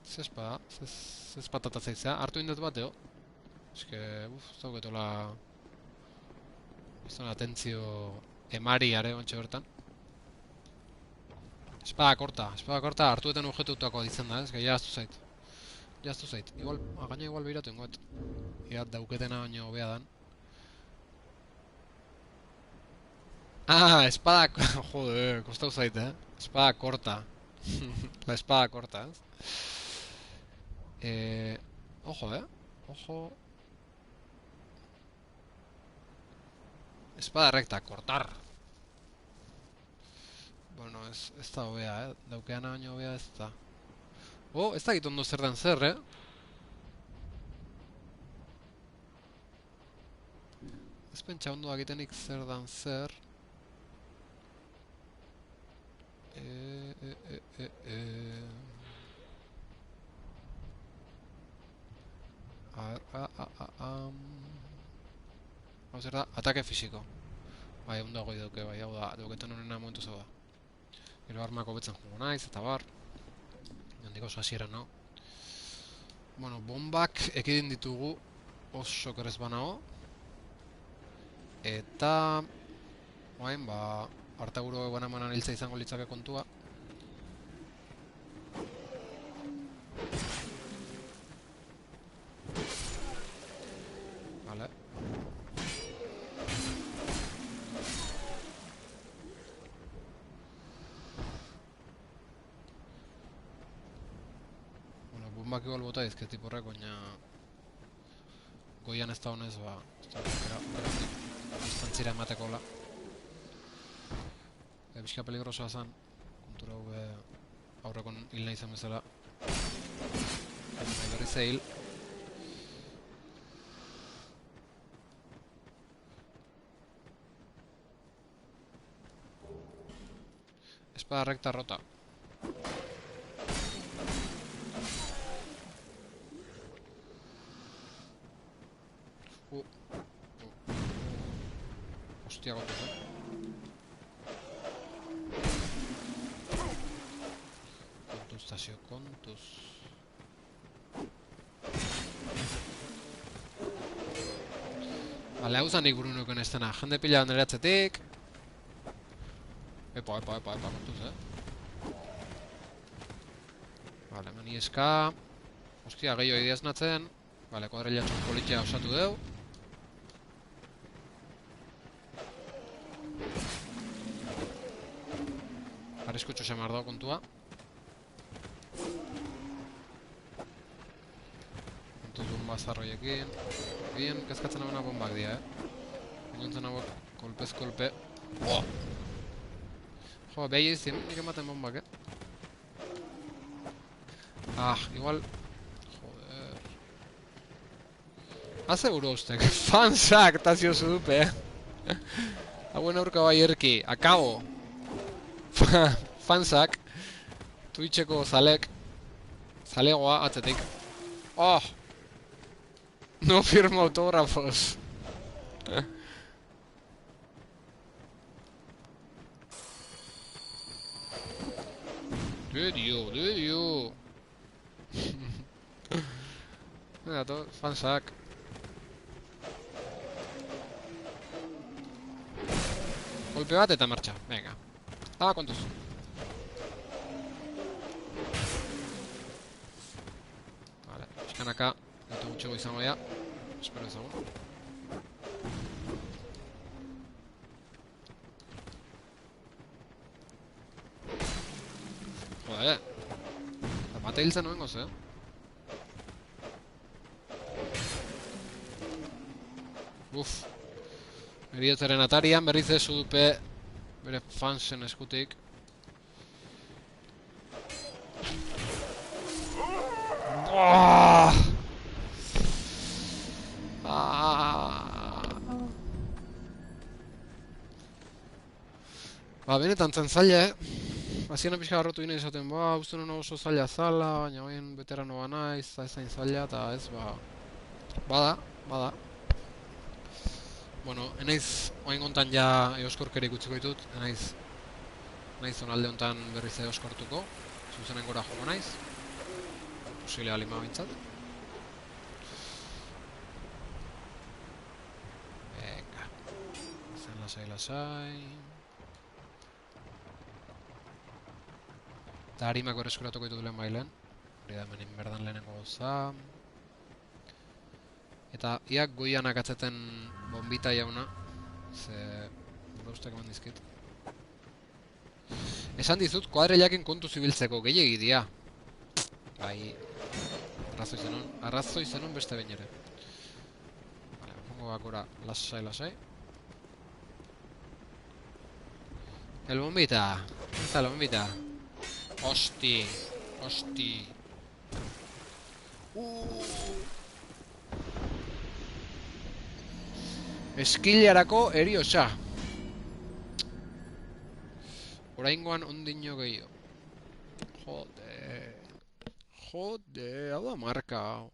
Ze espada? Ze espadata zaizea? Hartu indet bat, Ez que, ez dauketola... Ez duen atentzio emariare ontsa bertan. Espada korta, hartuetan objetutako ditzen da, ez? Gai jaztu zait. Jaztu zait. Igual, gaina igual behiratu ingoet. Ia dauketena baino hobea dan. Ah, espada... Joder, kostau zait, Espada korta. La espada korta, ez? Ojo, Ojo... Espada recta, cortar. Bueno, ez da hobea, Daukeana baino hobea ez da. Oh, ez da ondo zer den zer, Ez pentsa ondo egitenik zer dan zer. Hau zer da, atake fisiko. Bai, ondo agoi dauke, bai, hau da, dauketan honena momentu zau da. Gero armako betzen jugo naiz, eta bar. Handiko oso hasiera, no? Bueno, bombak ekidin ditugu oso kerrez banago. Eta... Oain, ba... Artaguro egon emanan hiltza izango litzake kontua. Vale. Bueno, bombak igual bota dizket tiporrek, baina... Goian ez da honez, ba... Distantzira emateko la. Bizka peligrosoa zen. Kontura hau aurrekon hil nahi zen bezala. Nahi berriz hil. Espada recta rota. Hostia, kontuz, Kontuz, Tasio, kontuz. Bale, hau zanik Brunoken estena. Jende pila nire atzetik. Epa, kontuz, Bale, mani eska. Hostia, gehiago ideaz natzen. Bale, kuadrilatxon politia osatu deu. Arriskutxo xamar dago kontua. Kontuz bomba zarroiekin. Bien, kaskatzen abena bombak dira, Inontzen hauek kolpez kolpe. Oh! Jo, behi izien, nik ematen bombak, Ah, igual... Joder... Haze buru ustek. Fansak, tazio zudupe, Hauen aurka bai erki. Akabo! Fansak. Twitcheko zalek. Zalegoa, atzetik. Oh! No firmo autógrafos. Dedio. Mira, todo fansack. Golpe bat eta marcha, venga. Kontuz. Vale, pixkanaka. Gato gutxego izango ya. Espero ezagun. Jode. Bate hiltzen nuen goz, Uf. Eriotzaren atarian berriz ez dupe bere fansen eskutik. Ba, benetan zen zaila, Hasieran pixka garrotu gine izaten, uste nuen oso zaila zala, baina hoien veterano ba naiz, ez zain zaila, eta ez, bada. Bueno, enaiz, oain gontan ja eoskorkerik utziko ditut, naiz zonalde hontan berriz eoskortuko, zuzenen gora joko naiz, posible alima bintzat. Venga, zen lasai. Eta harimak berreskuratuko ditut lehen bailen, hori da hemen berdan lehenengo gauza. Eta iak goianak atzeten bombita jauna, ze gure ustek eman dizkit. Esan dizut, kuadrilakin kontu zibiltzeko, gehiegi dia. Bai, arrazoi zenun beste behin ere. Vale, pongo bakora lasai. El bombita, eta el bombita. Hosti. Eskilarako eriosa. Oraingoan ondino gehiago. Jode, hau da marka.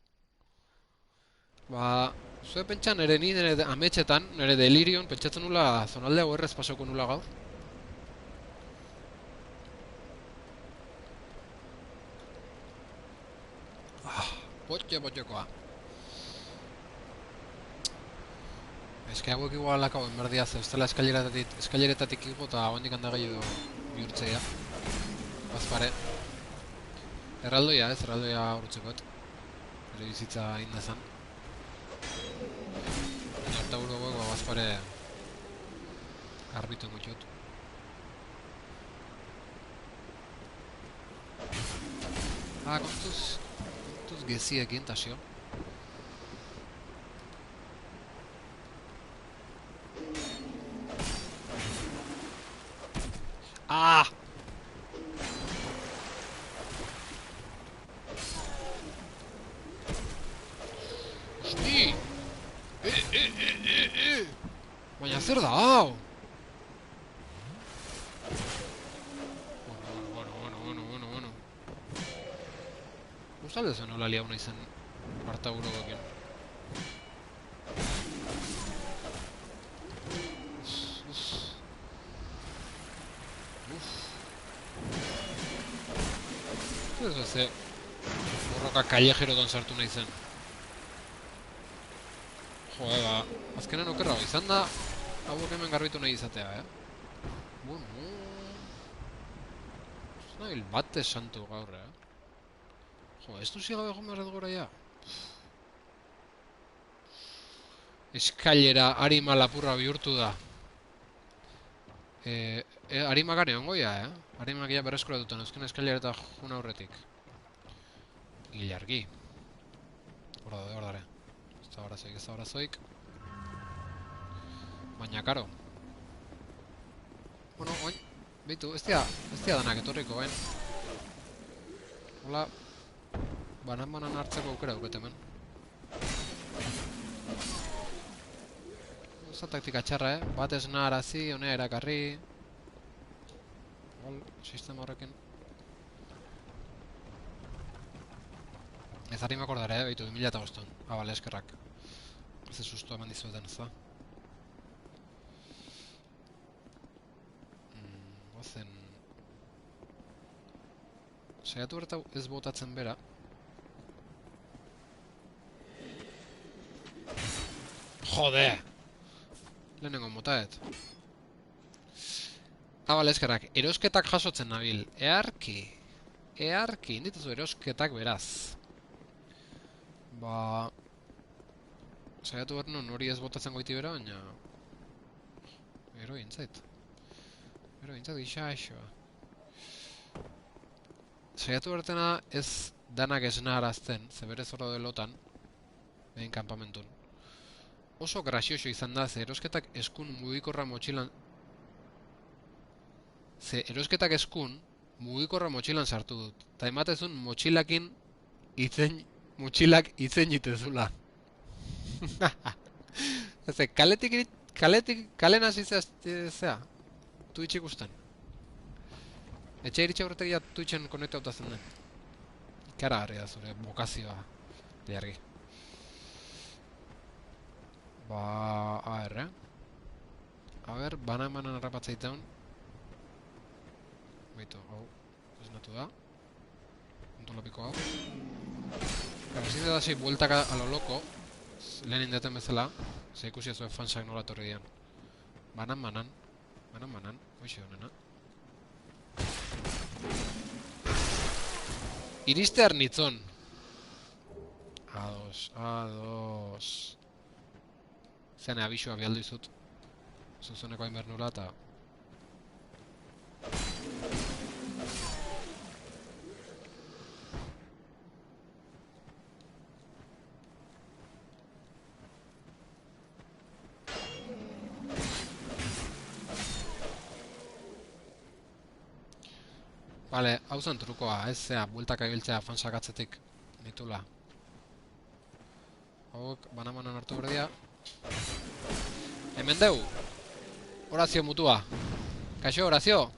Ba, zue pentsan nire ametxetan, nire delirion, pentsatzen nula zonalde hau errez pasoko nula gaur. Potxekoa. Ez que hauek igual akabo enberdia ze, ustela eskaileretatik igo eta hondik handa gehiago bihurtzea. Bazpare. Erraldoia urtzekoet. Ere bizitza indezan. Eta buru gogo bazpare arbitu engutxot. Kontuz geziekin, tasio. Hosti! Baina zer da, hau! Bueno. Gustalde zen hola liauna izan parta burogokin. Ez beze borroka kallejerotan sartu nahi zen. Ba, azkenen okerra izan da hauek hemen garbitu nahi izatea, Bueno... Ez nahi bate santu gaur, ez duzi gabe egon behar gora ja. Eskailera harima lapurra bihurtu da. Harima gane ongo ja, Harimak ja berreskuratutan, euskene eskailera eta juna horretik. Ilargi. Hordare. Ez da horazoik. Baina, karo. Bueno, oin, behitu, ez dia danak etorriko, bain. Hola, banan hartzeko aukera duket hemen. Oza taktika txarra, Bat ez naharazi, honea erakarri. Sistema horrekin. Ez harimako ordare, behitu, 2005. Bale, eskerrak. Ez sustu eman dizuetan, ez da. Gozen... Saiatu bertau ez botatzen bera. Jode! Lehenengo motaet. Bale, eskerrak. Erosketak jasotzen nabil. Earki, indituzu erosketak beraz. Saiatu behar nuen hori ez botatzen goiti bera, baina... Gero intzait gisa. saiatu bertena ez danak esnaharazten, ze berez hor lotan, behin kanpamentun. Oso grazioso izan da, ze erosketak eskun mugikorra motxilan... Ze erosketak eskun mugikorra motxilan sartu dut. Ta ematezun motxilakin motxilak itzen jitezula. Ze, kalen hasi zea, Twitch ikusten. Etxe iritxe aurretegia Twitchen konektauta zen den. Ikaragarri da zure bokazioa, diargi. Ba, a ber, banan harrapatzeitean. Baitu, hau, esnatu da. Kontolapiko hau. Ezin da hasi bueltaka a lo loko, lehen indeten bezala, ze ikusi zuen fansak nola torri dian. Banan, hoxe honena. Iriste arnitzon. Ados. Zene abisua bialdu izut. Zuzuneko hain bernula eta... Bale, hau zen trukoa, ez zea, bueltaka ibiltzea fansak atzetik nitula. Hauek, banamanan hartu berdia. Hemen deu! Horazio mutua. Kaixo, Horazio?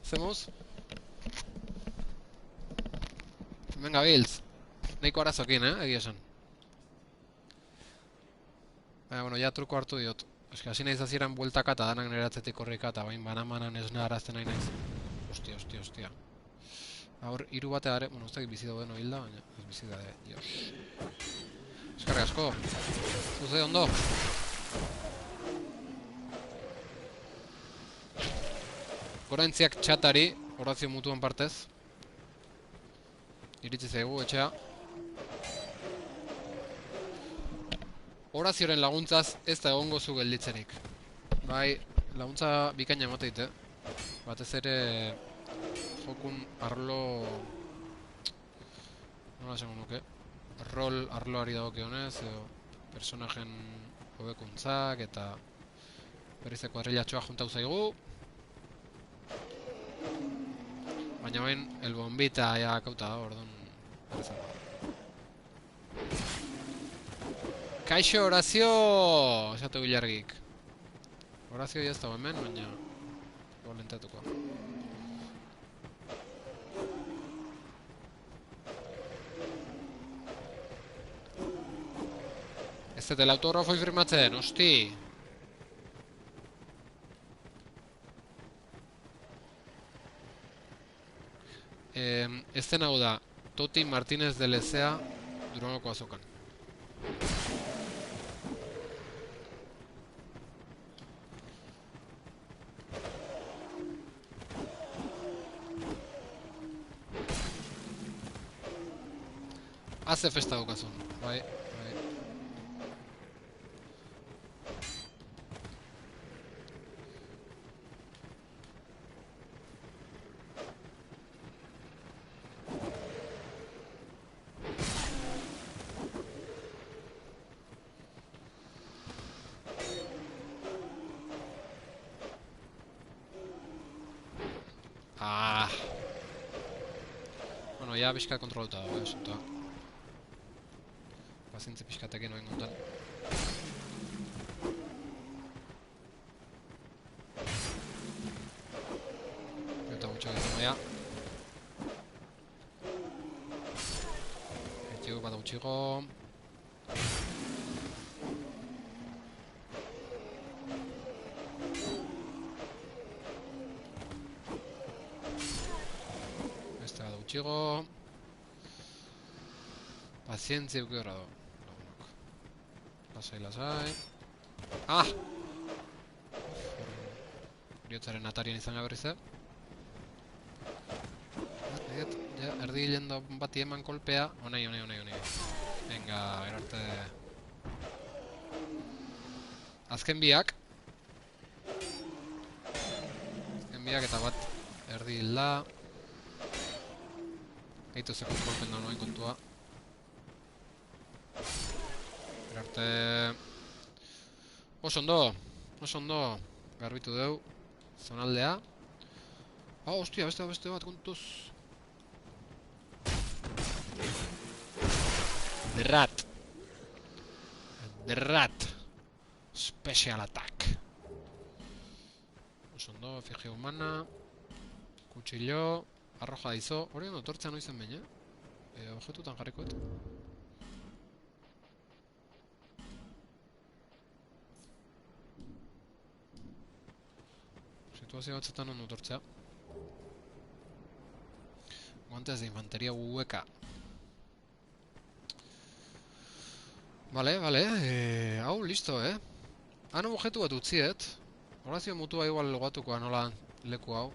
Zemuz? Hemen gabiltz. Neiko arazokin, egia esan. Baina, bueno, ja truko hartu diot. Eski, hasi nahiz azieran bueltaka eta danak nire atzetik horrika eta bain banamanan esna arazten nahi naiz. Ostia. Hor, hiru bate gare, bueno, ustak bizi dauden hilda, baina ez bizi da, dios. Eskarri asko. Zuze, ondo. Goraintziak txatari, Horazio mutuan partez. Iritsi zaigu, etxea. Horazioren laguntzaz ez da egongo zu gelditzerik. Bai, laguntza bikaina emateite. Batez ere jokun arlo... Nola esango nuke? Arloari dagokionez, edo personajen hobekuntzak eta berrize kuadrillatxoa juntau zaigu. Baina bain, el bombita ja kauta da, orduan berrizako. Kaixo, Horazio! Esatu bilargik. Horazio ya ez dago hemen, baina... Lentatuko. Ez dut, el autografoi firmatzen, hosti! Ez den hau da, Toti Martínez de Lezea Durangoko azokan. Haze festa dukazun, bai. Bueno, ja pixka kontroluta dago, asuntoa. Pazientzi pixkatekin oen gundan. Eta gutxo ditu maia. Etxego bat gutxigo. Beste bat gutxigo. Pazientzi euki horra do. Lasai. Ah! Riotzaren atarien izan gaberrize. Erdi hilendo bati eman kolpea. Onei. Venga, erarte... Azken biak eta bat erdi hilda. Eitu ze kontrolpen da noain kontua. Berarte... Oso ondo. Garbitu deu. Zonaldea. Ah, hostia, beste bat kontuz. The Rat. Special attack. Oso ondo, efigie humana. Kutsillo. Arroja daizo. Hori ondo tortzea noizen baina. Objetutan jarrikoet. Situazio batzetan ondo tortzea. Guantes de infantería hueca. Vale. Hau, listo, Han objektu bat utziet. Horazio mutua igual logatukoa nola leku hau.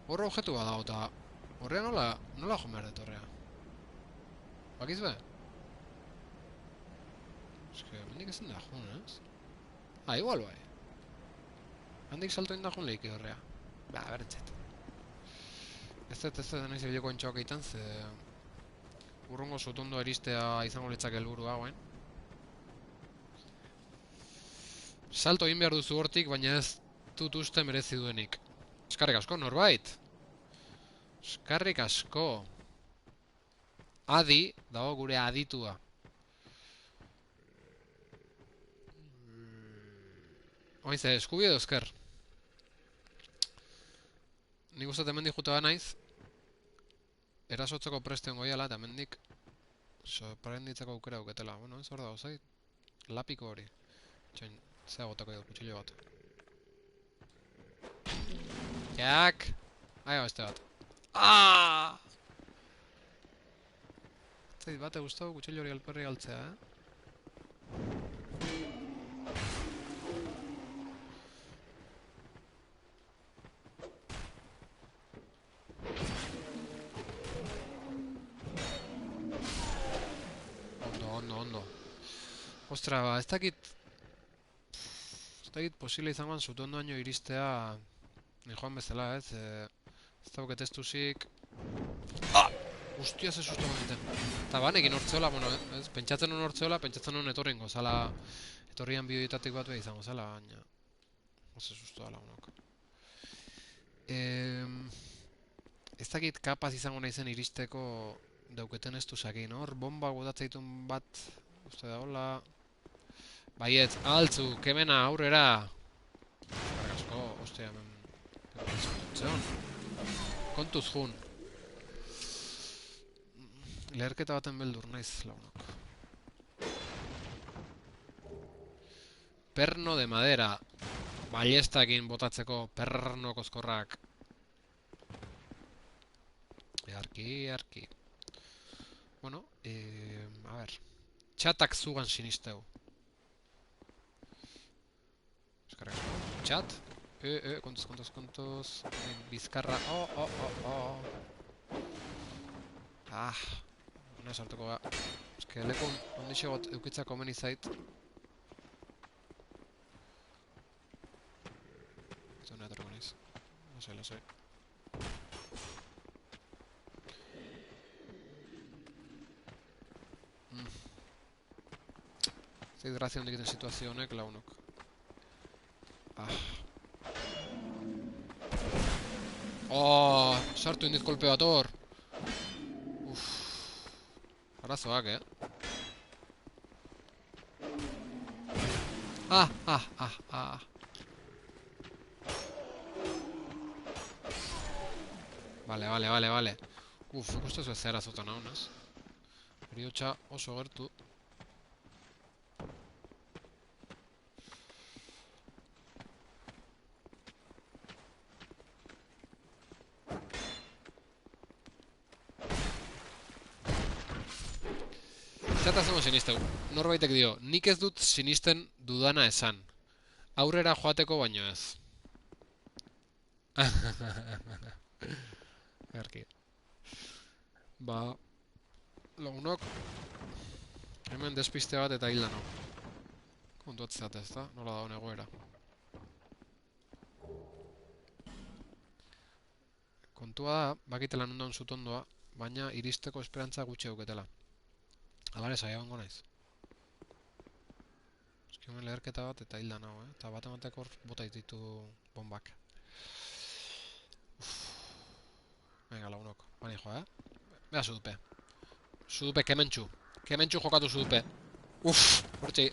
Horra objektu bat dago, eta horrea nola joan behar dut horrea. Bakiz be? Eske, mendik ezin da joan, ez? Ah, igual bai. Handik salto inda joan lehiki horrea. Ba, beretzet. Ez da nahi zebileko entxoak egiten, ze... Urrungo sotondo eristea izango litzak helburu hauen. Salto egin behar duzu hortik, baina ez dut uste merezi duenik. Eskarrik asko, norbait? Eskarrik asko. Adi, dago gure aditua. Oize, eskubi edo esker. Nik uste hemendik juta naiz. Erasotzeko presten goiala, eta hemendik sorprenditzeko aukera auketela. Bueno, ez hor dago, zait? Lapiko hori. Txain, zea gotako edo, kutsillo bat. Jak! Aia beste bat. Aaaaaa! Zait, bate guztau kutsillo hori alperri galtzea, Ondo. Ostra, ba, ez dakit posible izangoan zutondoaino iristea ni joan bezala, ez? Ez dauket testuzik. Ah! Ustia, ze susto egiten. Eta banekin hortzeola, bueno, ez? Pentsatzen hon hortzeola, pentsatzen hon etorringo, zala... Etorrian bideoetatik bat beha izango, zala, baina... Ze susto dala, honok. Ez dakit kapaz izango nahi zen iristeko dauketen ez duzakin, hor? Bomba godatzeitun bat, uste da, hola... Baiet, altzu, kemena, aurrera! Gargasko, ostia, hemen... Kontuz jun. Leherketa baten beldur naiz, lagunok. Perno de madera. Ballestakin botatzeko perno kozkorrak. Earki. Bueno, a ver. Txatak zugan sinisteu. Eskarrik asko. Txat. Kontuz. Bizkarra. Oh. Ah. Una sartuko ga. Eske leko ondixegot eukitzak komeni zait. Esto no atorko niz. Lasai. Zait grazia hondik egiten situazio honek lagunok. Ah. Oh, sartu indit kolpe bat hor. Arazoak, Ah. Vale. Ikuste zu ez zehara zotan haunaz. Heriotxa oso gertu. Zata zengo sinisteu. Norbaitek dio, nik ez dut sinisten dudana esan. Aurrera joateko baino ez. Erki. Ba... Lagunok... Hemen despiste bat eta hil dano. Kontuatzea ez da, nola dago egoera. Kontua da, bakitela nondan zutondoa, baina iristeko esperantza gutxi auketela. Alare saiabango naiz. Eskiomen leherketa bat eta hilda nago, Eta bat ematek hor bota ditu bombak. Venga, lagunok. Bani joa, Bea sudupe. Sudupe, kementxu. Kementxu jokatu sudupe. Hortxe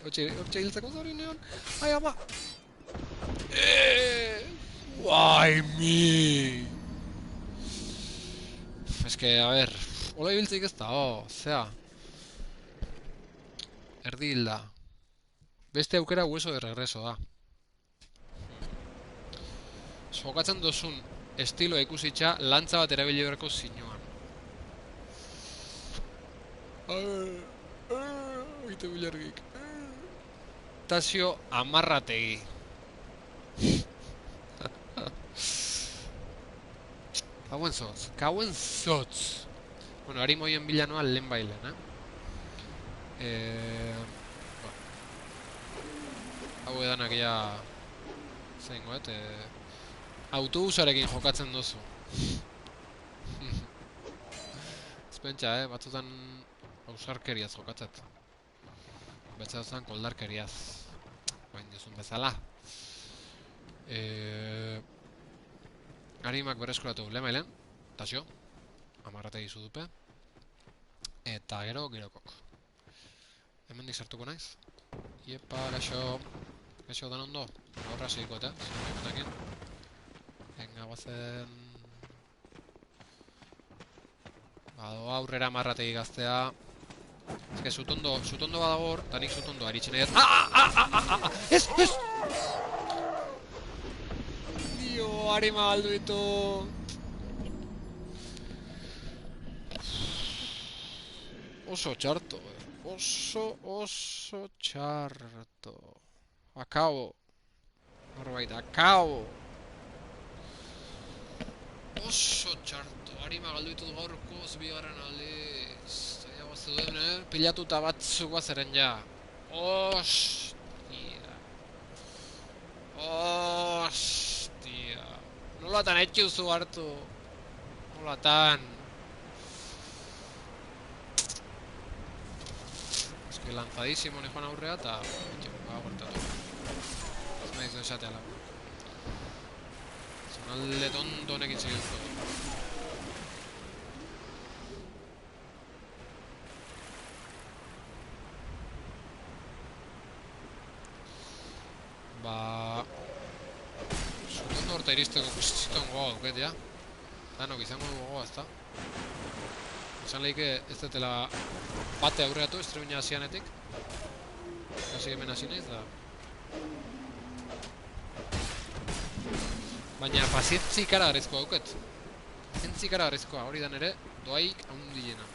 hiltzeko zorinean. Ai, ama! Why me? Es que, a ver, hola ibiltzik ez da, zea. Erdi hilda. Beste aukera hueso de regreso da. Jokatzen dozun estiloa ikusitxa lantza bat erabili berko zinuan. Oite bilargik. Tasio amarrategi. Kauen zotz. Bueno, ari moien bilanoa lehen bailen, Hau edanak ja... Zeingo, autobusarekin jokatzen dozu. Ezpentsa, batzutan ausarkeriaz jokatzet. Batzutan koldarkeriaz. Bain duzun bezala. Harimak berreskuratu lemailen, tasio, amarrategi dupe. Eta gerokok. Hemendik sartuko naiz. Iepa, gaixo dan ondo. Horra segiko eta, zer venga, guazen... Bado aurrera amarrategi gaztea. Ez que zutondo badagor, eta nik zutondo aritzen edat. Ez! Dio, harima galdu ditu. Oso txarto, Oso txarto. Akabo. Norbait, akabo. Oso txarto. Harima galdu ditut gaurkoz bigarren aldiz. Zaila guaztu duen, pilatuta batzuk bazeren ja. Ostia. Nolatan etxuzu hartu. Nolatan. Eski lanzadísimo ni joan aurrea eta... Agortatu. Ez nahi zu esatea lagu. Zonalde tonto honekin segituko. Zutondo horta iristeko kusiton gogoa duket, ja. Danok izango gogoa, ezta? Izan lehike ez detela bate aurreatu estrebina hasianetik. Kasi hemen hasi naiz da. Baina pazientzi ikaragarrizkoa duket. Pazientzi ikaragarrizkoa, hori dan ere, doaik haundilena.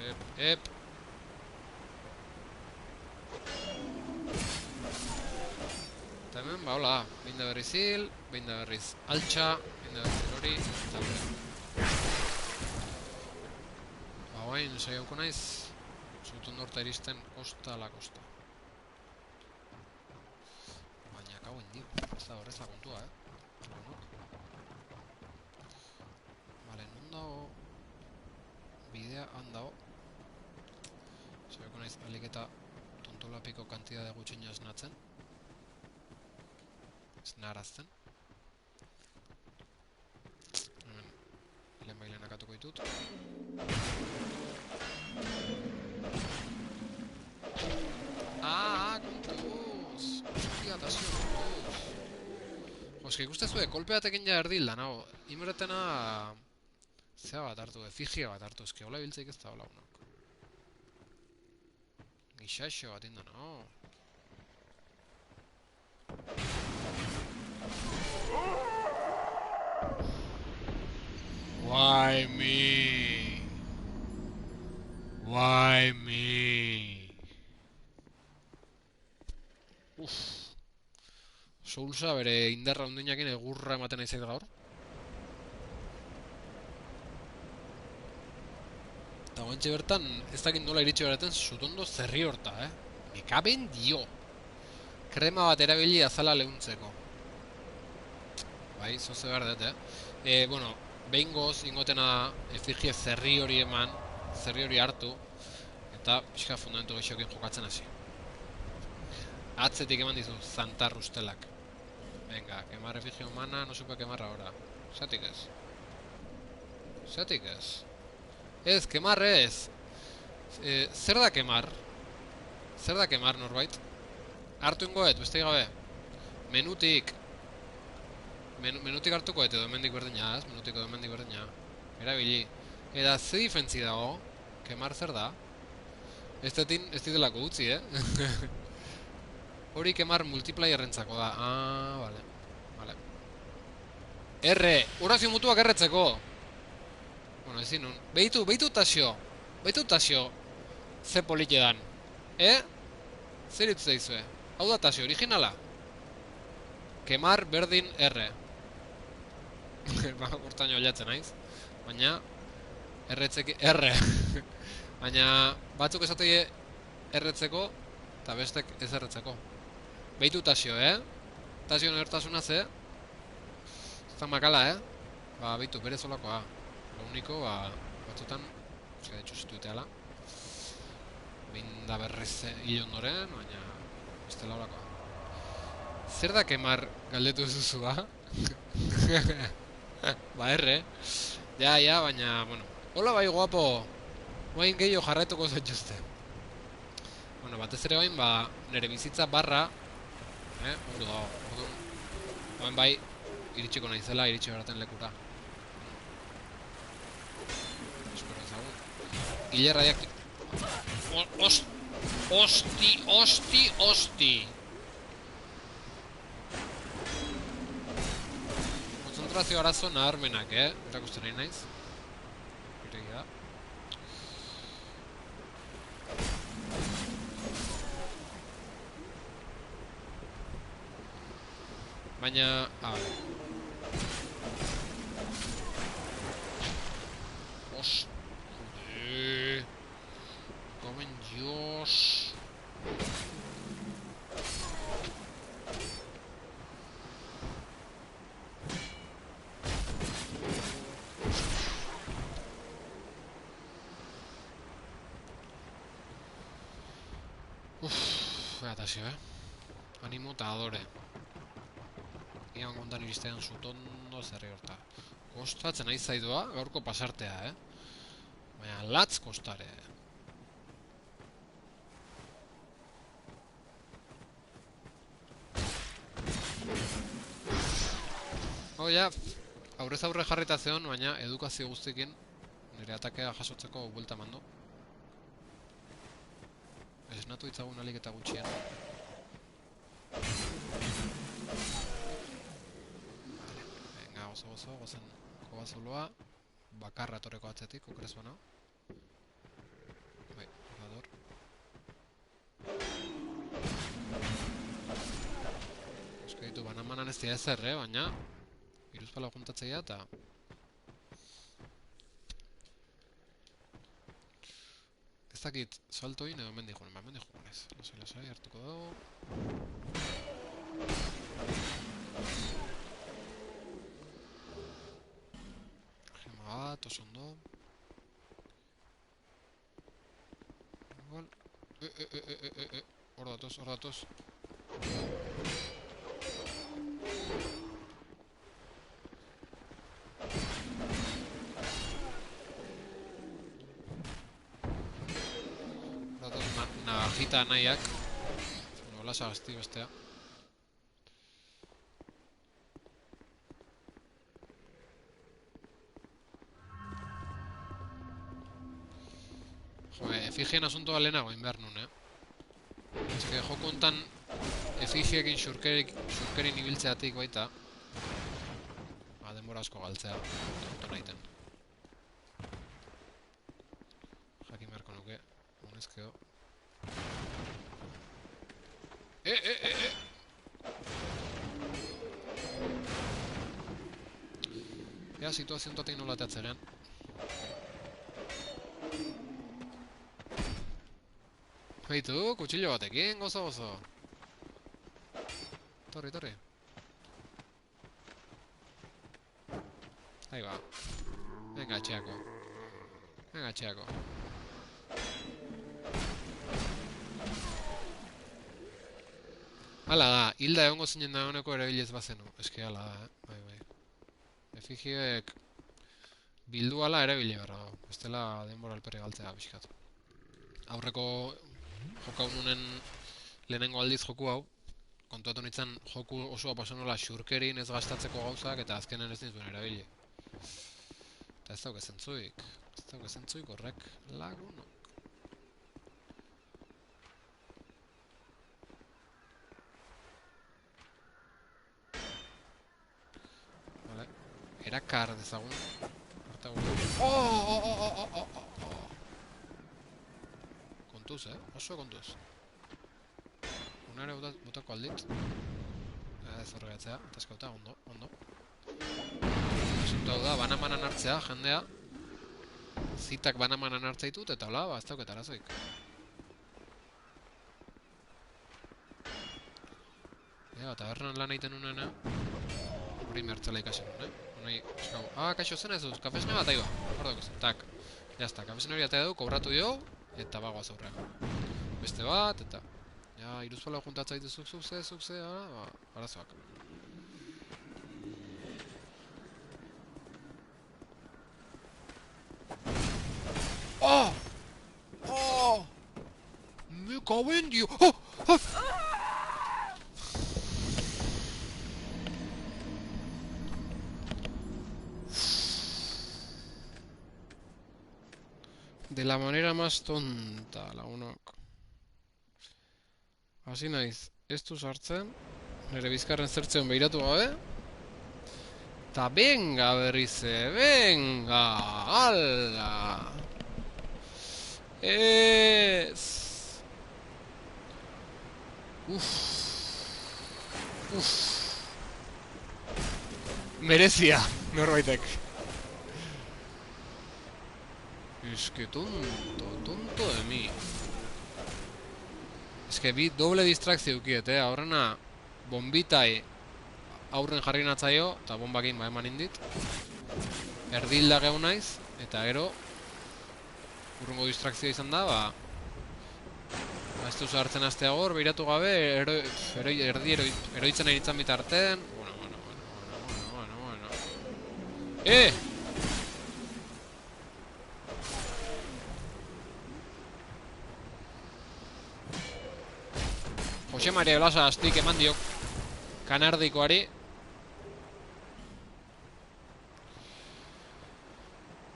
Ep. Eta hemen, hola, behin da berriz hil, behin da berriz altxa, behin da berriz hori, eta hori. Hain, saiauko naiz, zutondo horta iristen kosta la kosta. Baina kauen dio, ez da horrez la kontua, Vale, non dago, bidea handago. Saiauko naiz, aliketa tontolapiko kantidade gutxina esnatzen. Esnarazten. Hemen, lehen bailen akatuko ditut. Kontuz! Hostia, tasio, kontuz! Oski, ikustezue, kolpeatekin ja erdilda, nago. Imeretena... Zea bat hartu, efigia bat hartu, eski hola biltzeik ez da hola unok. Gixaxo bat inda, no? Why me? Why me? Soulsa bere indarra ondinakin egurra ematen aizek gaur. Eta guantxe bertan, ez dakit nola iritsi beraten zutondo zerri horta, Mekaben dio. Krema bat erabili azala lehuntzeko. Bai, zoze behar dut, bueno, behingoz, ingotena efigie zerri hori eman, zerri hori hartu, eta pixka fundamentu gehiokin jokatzen hasi. Atzetik eman dizu, zantar ustelak. Venga, quemar efigio humana, no supe quemar ahora. Zatik ez. Zatik ez. Ez, quemar ez. Zer da quemar? Zer da quemar norbait? Hartu ingoet, beste gabe. Menutik. Menutik hartuko edo hemendik berdina, ez? Menutik edo hemendik berdina. Erabili. Eta ze difentzi dago? Quemar zer da? Ez ditelako utzi, Hori quemar multiplayerrentzako da. Ah, vale. Vale. R! Horazio mutuak erretzeko! Bueno, ezin nun. Behitu tasio. Behitu tasio. Ze polite dan. Zer itzu daizue? Hau da tasio, originala. Quemar berdin R. Hortain oliatzen naiz. Baina... Erretzeki... R. Baina... Batzuk esatei erretzeko... Eta bestek ez erretzeko. Behitu tasio, Tasio nertasuna ze... Zan makala, Ba, behitu, bere zolakoa. Lo único, ba... Batzutan... Euskara ditxuzitu iteala. Behin da berriz hil ondoren, baina... Beste laurakoa. Zer da quemar galdetu zuzu, ba? Ba, erre. Ja, baina, bueno. Hola, bai, guapo. Bain gehiago jarraituko zaituzte. Bueno, batez ere bain, ba, nire bizitza barra. Ordu dago. Bain bai, iritsiko naizela, iritsi beraten lekura. Espero ezagun. Ile radiaktibo. Osti! Konzentrazio arazo naharmenak, Erakusten nahi naiz. Iregi da. Baina... Vale. Joder... Comen Dios... Tasio, Animo eta adore. Ian kontan iristean zutondo zerri horta. Kostatzen nahi zaidua, gaurko pasartea, Baina latz kostare. Hau ja, aurrez aurre jarrita zeon, baina edukazio guztiekin nire atakea jasotzeko buelta mando. Esnatu ditzagun alik eta gutxien. Venga, gozo, gozen kobazuloa. Bakarra torreko atzetik, okrez bana. Bai, orador. Eusko ditu banamanan ez dira ezer, baina iruzpala juntatzeia eta... Ez dakit, salto egin edo mendi joan, mendi joan ez. Lasai, hartuko dago. Gema bat, oso ondo. Igual. Hor datoz. Navajita nahiak. Nola sagazti bestea. Joe, efigien asuntoa lehenago inbehar nun, Ez que joko hontan efigiekin xurkerin ibiltzeatik baita. Ba, denbora asko galtzea. Tonto nahiten. Jakin beharko nuke. Honezkeo. Ea situazioan totik nola teatzeren. Baitu, kutsillo batekin, gozo. Torri. Ahí va. Venga, txeako. Venga, txeako. Hala da, hilda egongo zinen dagoeneko erabilez bazenu. Eski hala da, bai, bai. Efigiek bildu ala erabili beharra dago. Bestela denbora alperri galtzea pixkat. Aurreko jokau nunen lehenengo aldiz joku hau. Kontuatu nintzen joku osoa paso nola xurkerin ez gastatzeko gauzak eta azkenen ez nizuen erabili. Eta ez dauke zentzuik. Ez dauke zentzuik horrek lagunok. Vale. Erakar dezagun. Kontuz, oso kontuz. Unare botako aldit. Ez horregatzea, ataskauta, ondo. Asunto hau da, banamanan hartzea, jendea. Zitak banamanan hartzea ditut, eta hola, ez dauket arazoik. Tabernan lan egiten unena. Hori mertzela ikasen nuen, kaixo zen ez duz, kafesne bat ahi ba. Hor zen, tak. Jazta, kafesne hori atea du, kobratu dio, eta bagoaz aurrean. Beste bat, eta... Ja, iruzpala juntatza ditu zuk-ze, arazoak. Me cago en Dios! De la manera más tonta, lagunok. Hasi naiz, ez du sartzen, nire bizkarren zertzeon behiratu gabe. Ta venga berrize, venga, ala! Ez! Merezia, norbaitek. Es que tonto de mi. Es que bi doble distrakzio ukiet, aurrena bombitai aurren jarri natzaio, eta bombakin ba eman indit. Erdilda gehu naiz, eta gero urrungo distrakzioa izan da, ba ez duzu hartzen astea gor, behiratu gabe, eroitzen eritzen bitarten. Bueno. Jose Maria Blasa astik eman diok kanardikoari.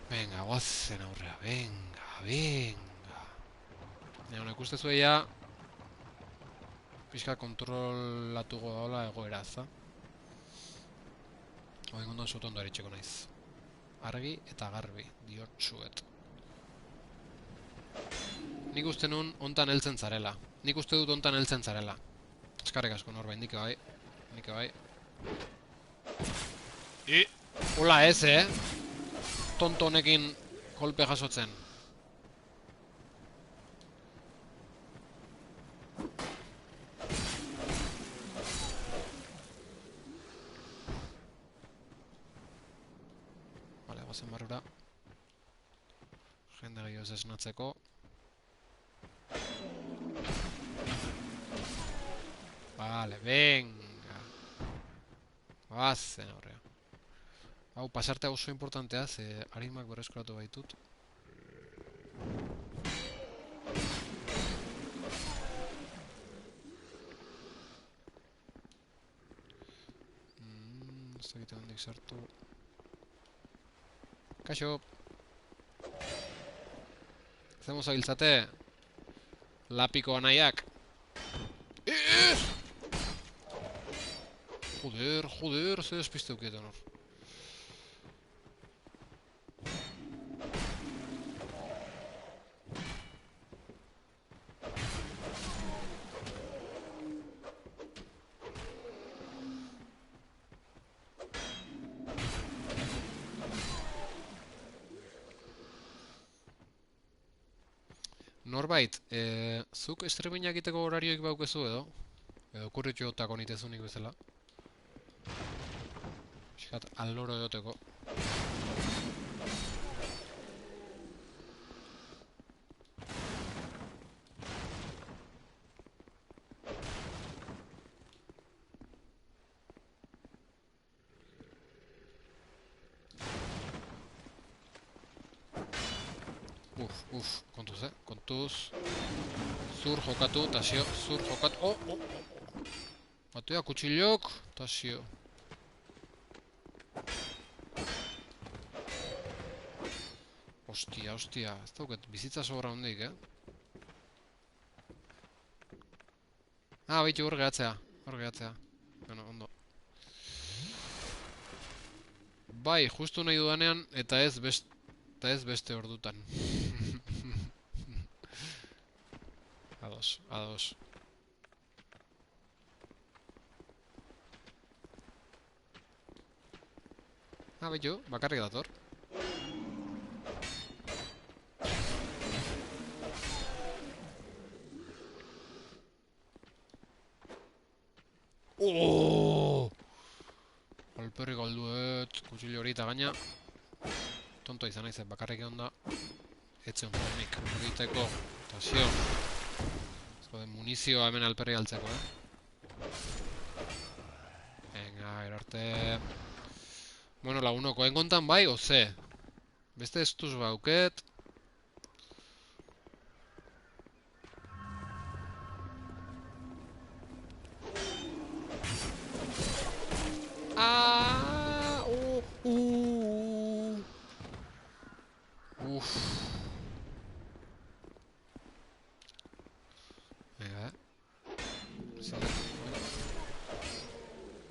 Venga, guazen aurrea, venga. Honek uste zueia pixka kontrolatuko daola egoera, ezta? Hoi gondon zutondo eritxeko naiz. Argi eta garbi, diotsuet. Nik uste nun ontan heltzen zarela. Nik uste dut ontan heltzen zarela. Eskarrik asko norba, indike bai. Hola ez, Tonto honekin kolpe jasotzen. Vale, gozen barrura. Jende gehiago ez esnatzeko. Vale, venga. Bazen aurrea. Hau, pasartea oso importantea, ze arimak berreskuratu baitut. Ez dakite handik sartu. Kaixo! Zemo zabiltzate? Lapiko anaiak. Joder, ze despiste ukietan hor. Norbait, zuk streamingak egiteko horarioik baukezu edo? Edo kurritu jotako nitezunik bezala. Fiskat, alloro egoteko. Kontuz, kontuz. Zur jokatu, Tasio, zur jokatu. Batua, kutsilok, Tasio. Ostia, ez dauket, bizitza sobra hondik, Baitu hor gehatzea. Bueno, ondo. Bai, justu nahi dudanean, eta ez beste ordutan. Ados. Baitu, bakarrik dator. Alperri galduet, kutsillo hori eta gaina. Tonto izan nahi zen, bakarrik egon da. Etzion polemik, egiteko. Tasio. Ezko den munizioa hemen alperri galtzeko, Venga, erarte. Bueno, lagunoko, engontan bai, oze. Beste estuz bauket. Venga,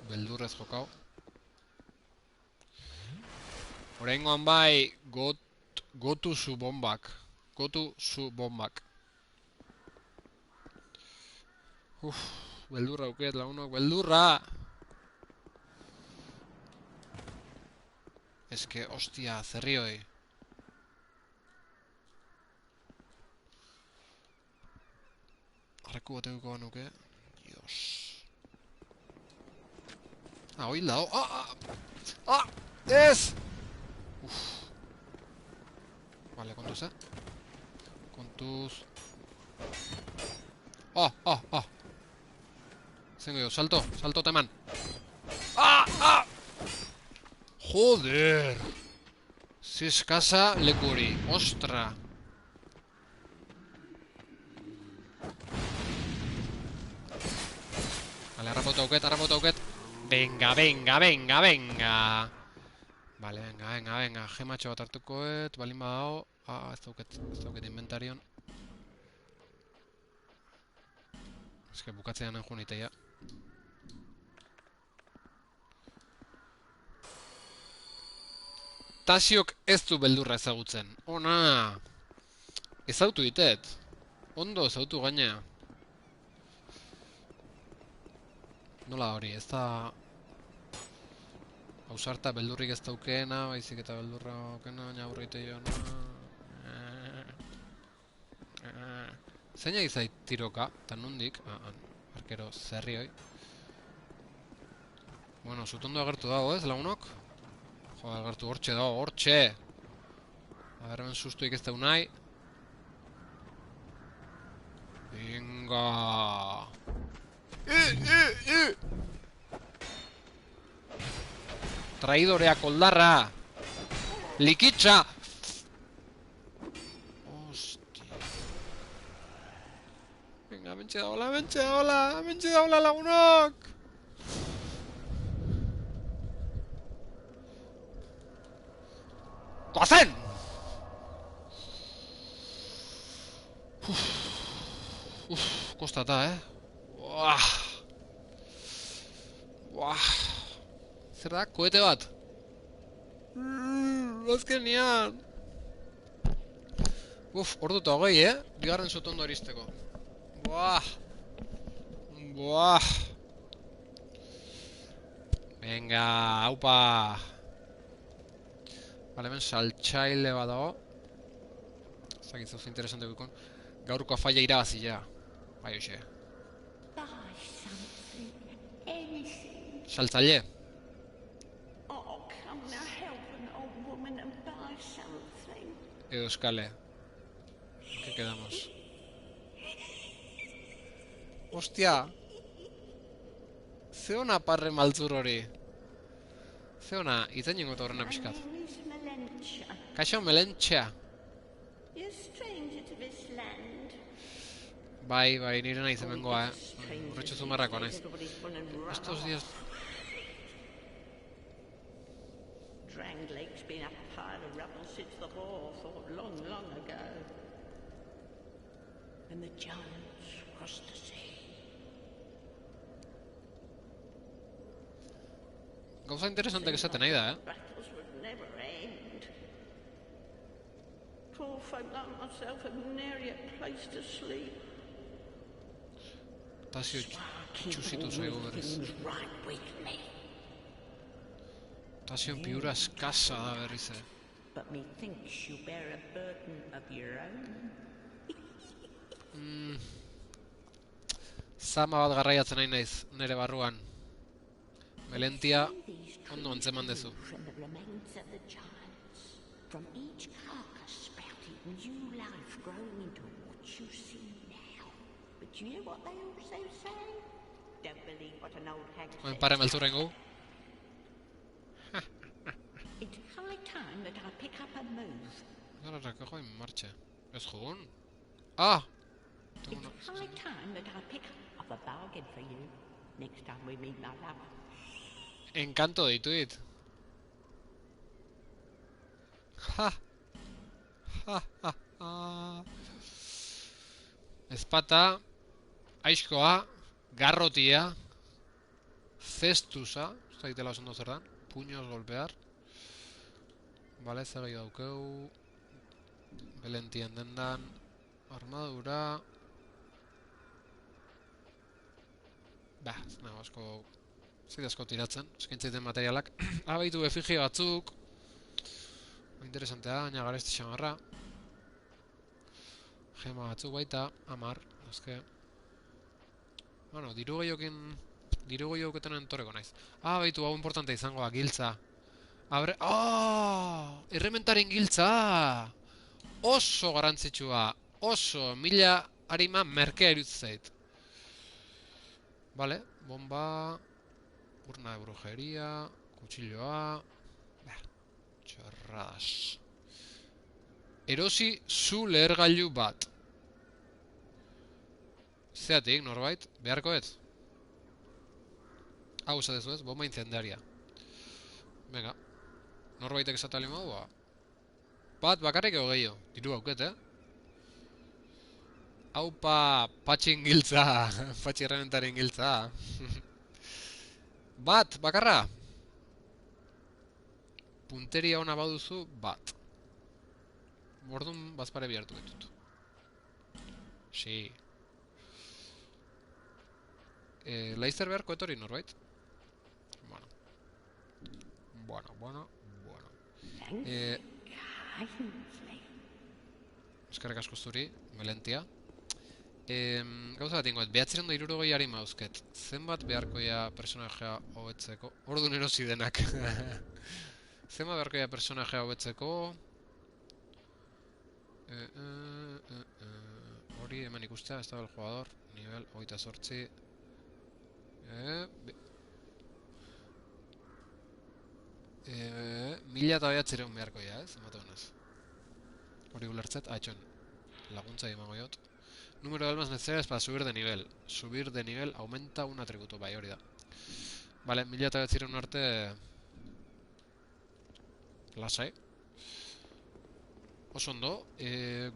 beldurrez jokau. Oraingoan bai, gotu zu bombak. Beldurra auket, lagunok, beldurra! Eske, ostia, zerrioi. Arreku bateuko banuke. Dios. Hoi lau. Ez! Vale, kontuz, Kontuz. Zengo jo, salto teman. Joder! Zizkasa lekuri, ostra. Vale, harrapauta auket. Venga. Vale, venga. Gematxo bat hartukoet, balin badao. Ez dauket inventarion. Ez que bukatzean enjun iteia. Tasiok ez du beldurra ezagutzen. Ona! Ezautu ditet. Ondo ezautu gaina. Nola hori, ez da... Ausarta beldurrik ez daukeena, baizik eta beldurra daukena, baina aurreite joan. Zeina izait tiroka, eta nondik? Arkero zerri hoi. Bueno, zutondo agertu dago, ez, lagunok? Jo, agertu hortxe dago, hortxe! Agarren sustuik ez dau nahi. Venga! Traidoreak oldarra! Likitza! Hostia. Venga, mentxe daola, lagunok! Goazen! Kostata, Zer da? Koete bat? Azkenean! Ordu eta hogei, Bigarren sotondo aristeko. Venga, haupa! Bale, hemen saltxaile bat dago. Zagit zauz interesante gukon. Gaurko afaia irabazila. Bai, hoxe. Saltzaile. Edo eskale. ¿Qué quedamos? Hostia! Ze hona parre maltzur hori. Ze hona, itzen jengo eta horrena pixkat. Kaixo, melentxea. Bai, nire nahi zemengoa, Urretxu zumarrakoa naiz. Estos días... Drang Lake's been a pile of rubble since the war fought long, long ago. And the giants crossed the sea. Gauza interesantek esaten nahi da, Battles would never end. Poor folk like myself have nary a place to sleep. Tazio txusitu zaigu berriz. Right with me. Tazioen piura eskasa da berriz, But methinks you bear a burden of your own. Zama bat garraiatzen nahi naiz, nere barruan. Melentia ondo antzeman dezu. From the remains of the giants, from each carcass sprouted new life growing into what you see now. But you know what they also say? Don't believe what an old hag Oen says. pare meltzurrengu. It's high time that I pick up a move. Gara recojo en marcha. Ez jugun? Ah! It's high time that I pick up a bargain for you next time we meet my lover. Enkanto dituit. Ja! Ezpata, aizkoa, garrotia, cestusa, ez daitela oso ondo zer dan, puños golpear. Bale, ze gehiago daukeu. Belentien dendan, armadura. Ba, ez nago asko, zide asko tiratzen, eskaintzaiten materialak. Baitu efigio batzuk. Interesantea, baina garezti xamarra. Gema batzuk baita, 10, eske. Bueno, diru gehioketan entorreko naiz. Baitu, hau importante izango da, giltza. Abre... Errementaren giltza! Oso garantzitsua! Oso! 1000 harima merkea iruditzen zait. Vale, bomba... Urna de brujeria... Kutsilloa... Txorradas... Erosi zu lehergailu bat. Zeatik, norbait? Beharko ez? Hau esatezu ez, bomba incendiaria. Venga. Norbaitek esatali modua. Bat bakarrik ego gehiago. Diru hauket, Aupa, patxin giltza. Patxi errementaren giltza. Bat, bakarra. Punteria ona baduzu, bat. Bordun bazpare bihartu ditut. Si. Laizzer beharko etori norbait? Bueno. Eskerrik asko zuri, Melentia. Gauza bat ingoet, 960 harima dauzket. Zenbat beharkoia personajea hobetzeko? Orduan erosi denak. Zenbat beharkoia personajea hobetzeko? Hori hemen ikustea, estado del jugador, nivel 28. 1900 beharkoia, zenbat honez. Hori ulertzet, etxon, laguntza emango jot. Número de almas necesarias para subir de nivel. Subir de nivel aumenta un atributo, bai, hori da. Vale, 1900 arte... Lasai. Oso ondo,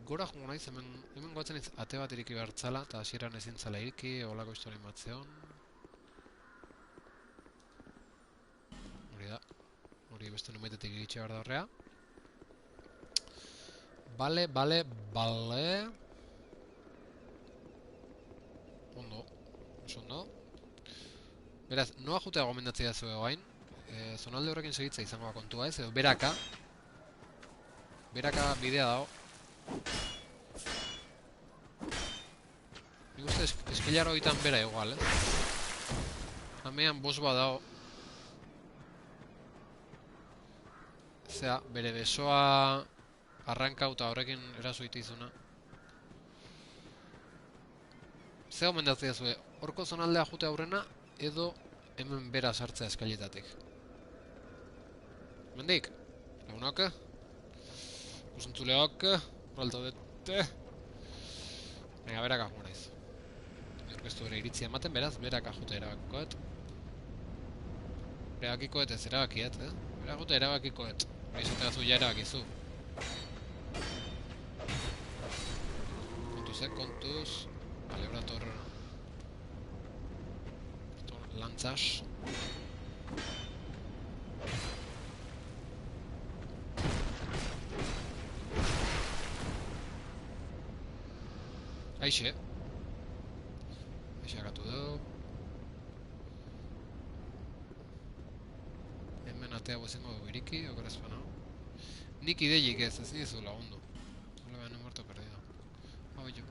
gora jongo naiz, hemen goatzen ez ate bat iriki behartzala, eta hasieran ezin zala iriki, olako historien bat zeon. Hori da, hori beste numeitetik iritsi behar da horrea. Bale. Ondo, oso ondo. Beraz, noa jutea gomendatzea zu egoain. Zonalde horrekin segitza izango da kontua ez, edo beraka. Beraka bidea dago. Nik uste eskilar horietan bera igual, Hamean bos bat dago. Zea, bere besoa arrankauta horrekin eraso itizuna. Zea gomendatzea zue, horko zonaldea jute aurrena, edo hemen bera sartzea eskailetatik. Mendik, lagunok? Kusentzuleok, balto dute. Venga, beraka, jongo naiz. Inork ez du bere iritzia ematen, beraz, berak ajute erabakikoet. Erabakikoet ez erabakiet, Berak ajute erabakikoet. Hori esategazu ja erabakizu. Kontuz, kontuz. Bale, brator... Lantzas. Aixe. Aixe agatu dugu. Hemen atea bozengo dugu iriki, okorazpana. Nik ideiik ez dizu lagundu. Hola, behan muerto perdido. Hau jo.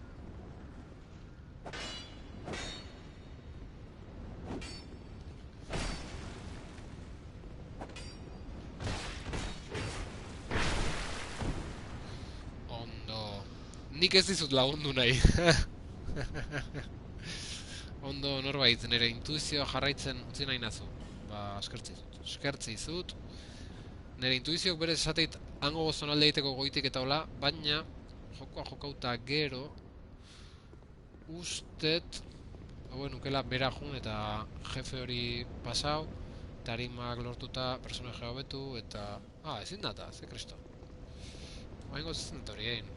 Ondo. Nik ez dizut lagundu nahi. Ondo norbait, nire intuizioa jarraitzen utzi nahi nazu. Ba, eskertzi izut. Nire intuizioak berez esateit hango gozonalde egiteko goitik eta hola, baina jokoa jokauta gero ustet hauen nukela bera jun eta jefe hori pasau, tarimak lortuta personaje hobetu eta... ezin data, ze kristo. Baina gozatzen dut hori egin.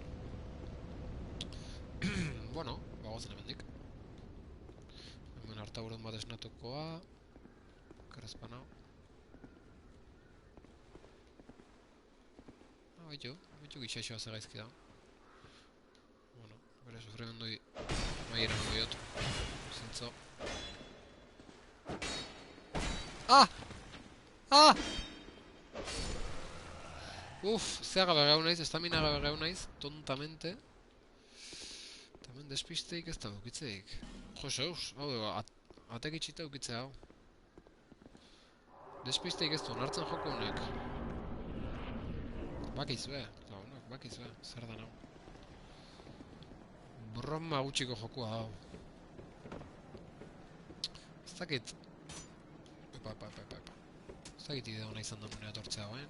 Bueno, bagozen hemendik. Hemen hartaburun bat esnatukoa. Karazpana. Baitu gixaixoa zegaizki da. Bueno, bere sufrimendui maiera nago diot. Zintzo. Zea gabe gau naiz, estamina gabe gau naiz, tontamente. Tamen despisteik ez da ukitzeik. Jo, zeus, hau dugu, atek itxita ukitzea hau. Despisteik ez du, nartzen joko honek. Bakizue, bakizue, zer da nau. Broma gutxiko jokua hau. Ez dakit... Ez dakit ideo nahi izan da nunea tortzea bain.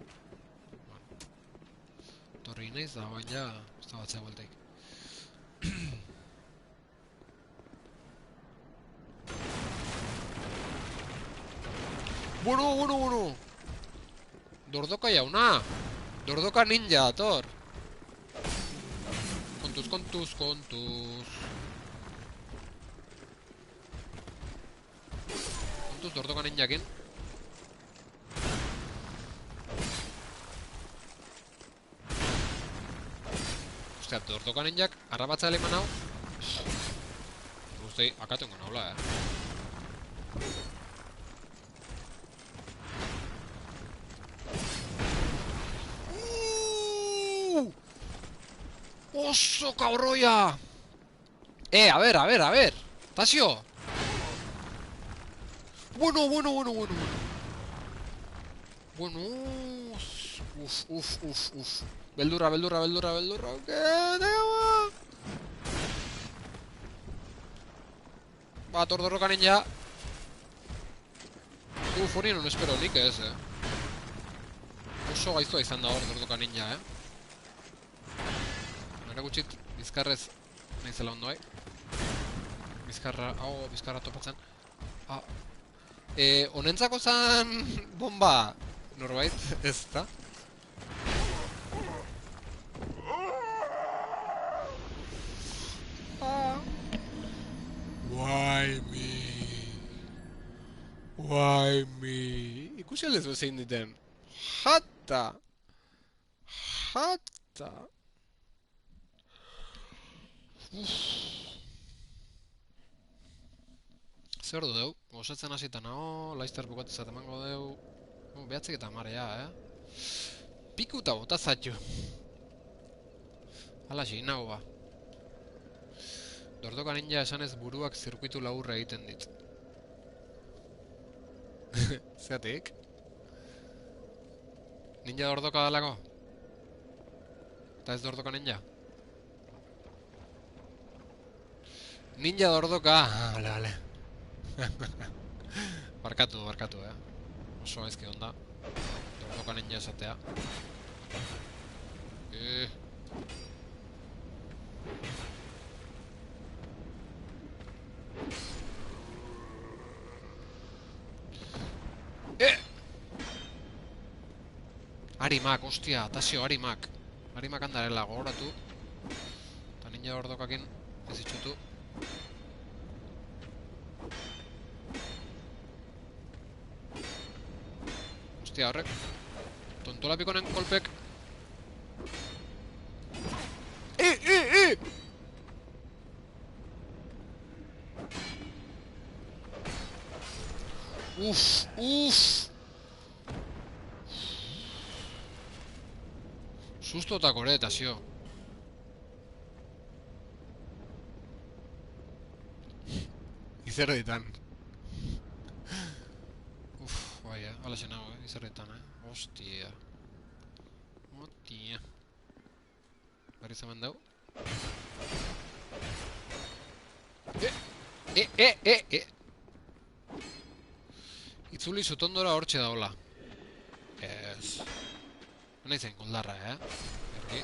Torri naiz da, bain ja, ez da batzea bueltaik. Bueno! Dordoka jauna! Dordoka ninja, ator! Kontuz. Kontuz, Dordoka ninjakin. Ostia, Dordoka ninjak arrabatza eleman hau. Guztei, akatengo naula, Oso kabroia! A ver! Tasio! Bueno! Bueno... Uf... Beldurra... Ba, Dordoka ninja... Hori non espero nik ez, Oso gaiztua izan da hor Dordoka ninja, Nera gutxit, bizkarrez nahizela ondo, Bizkarra topatzen. Honentzako zan bomba norbait, ez da? Why me? Ikusi aldez bezein diten. Jata! Zer du deu? Gozatzen hasita nago, laizter bukatzat emango deu... Behatzik eta marea, Piku eta botazatxo. Alaxi, nago ba. Dordoka ninja esanez buruak zirkuitu laburra egiten dit. Zeatik? Ninja Dordoka dalako? Eta ez Dordoka ninja? Ninja Dordoka! Bale. Barkatu, Oso gaizki onda. Dordoka ninja esatea. Arimak, ostia, Tasio, Arimak. Arimak handarela, gogoratu. Eta ninja ordokakin ez itxutu. Ostia, horrek. Tontolapikonen kolpek. Uff. Sustotak ore, Tasio. Izerditan. Uff, bai, ala zenago, izerditan, Ostia. Ostia. Berriz eman dau. Itzuli zutondora hortxe daola. Ez. Nahi zen, goldarra, Erki.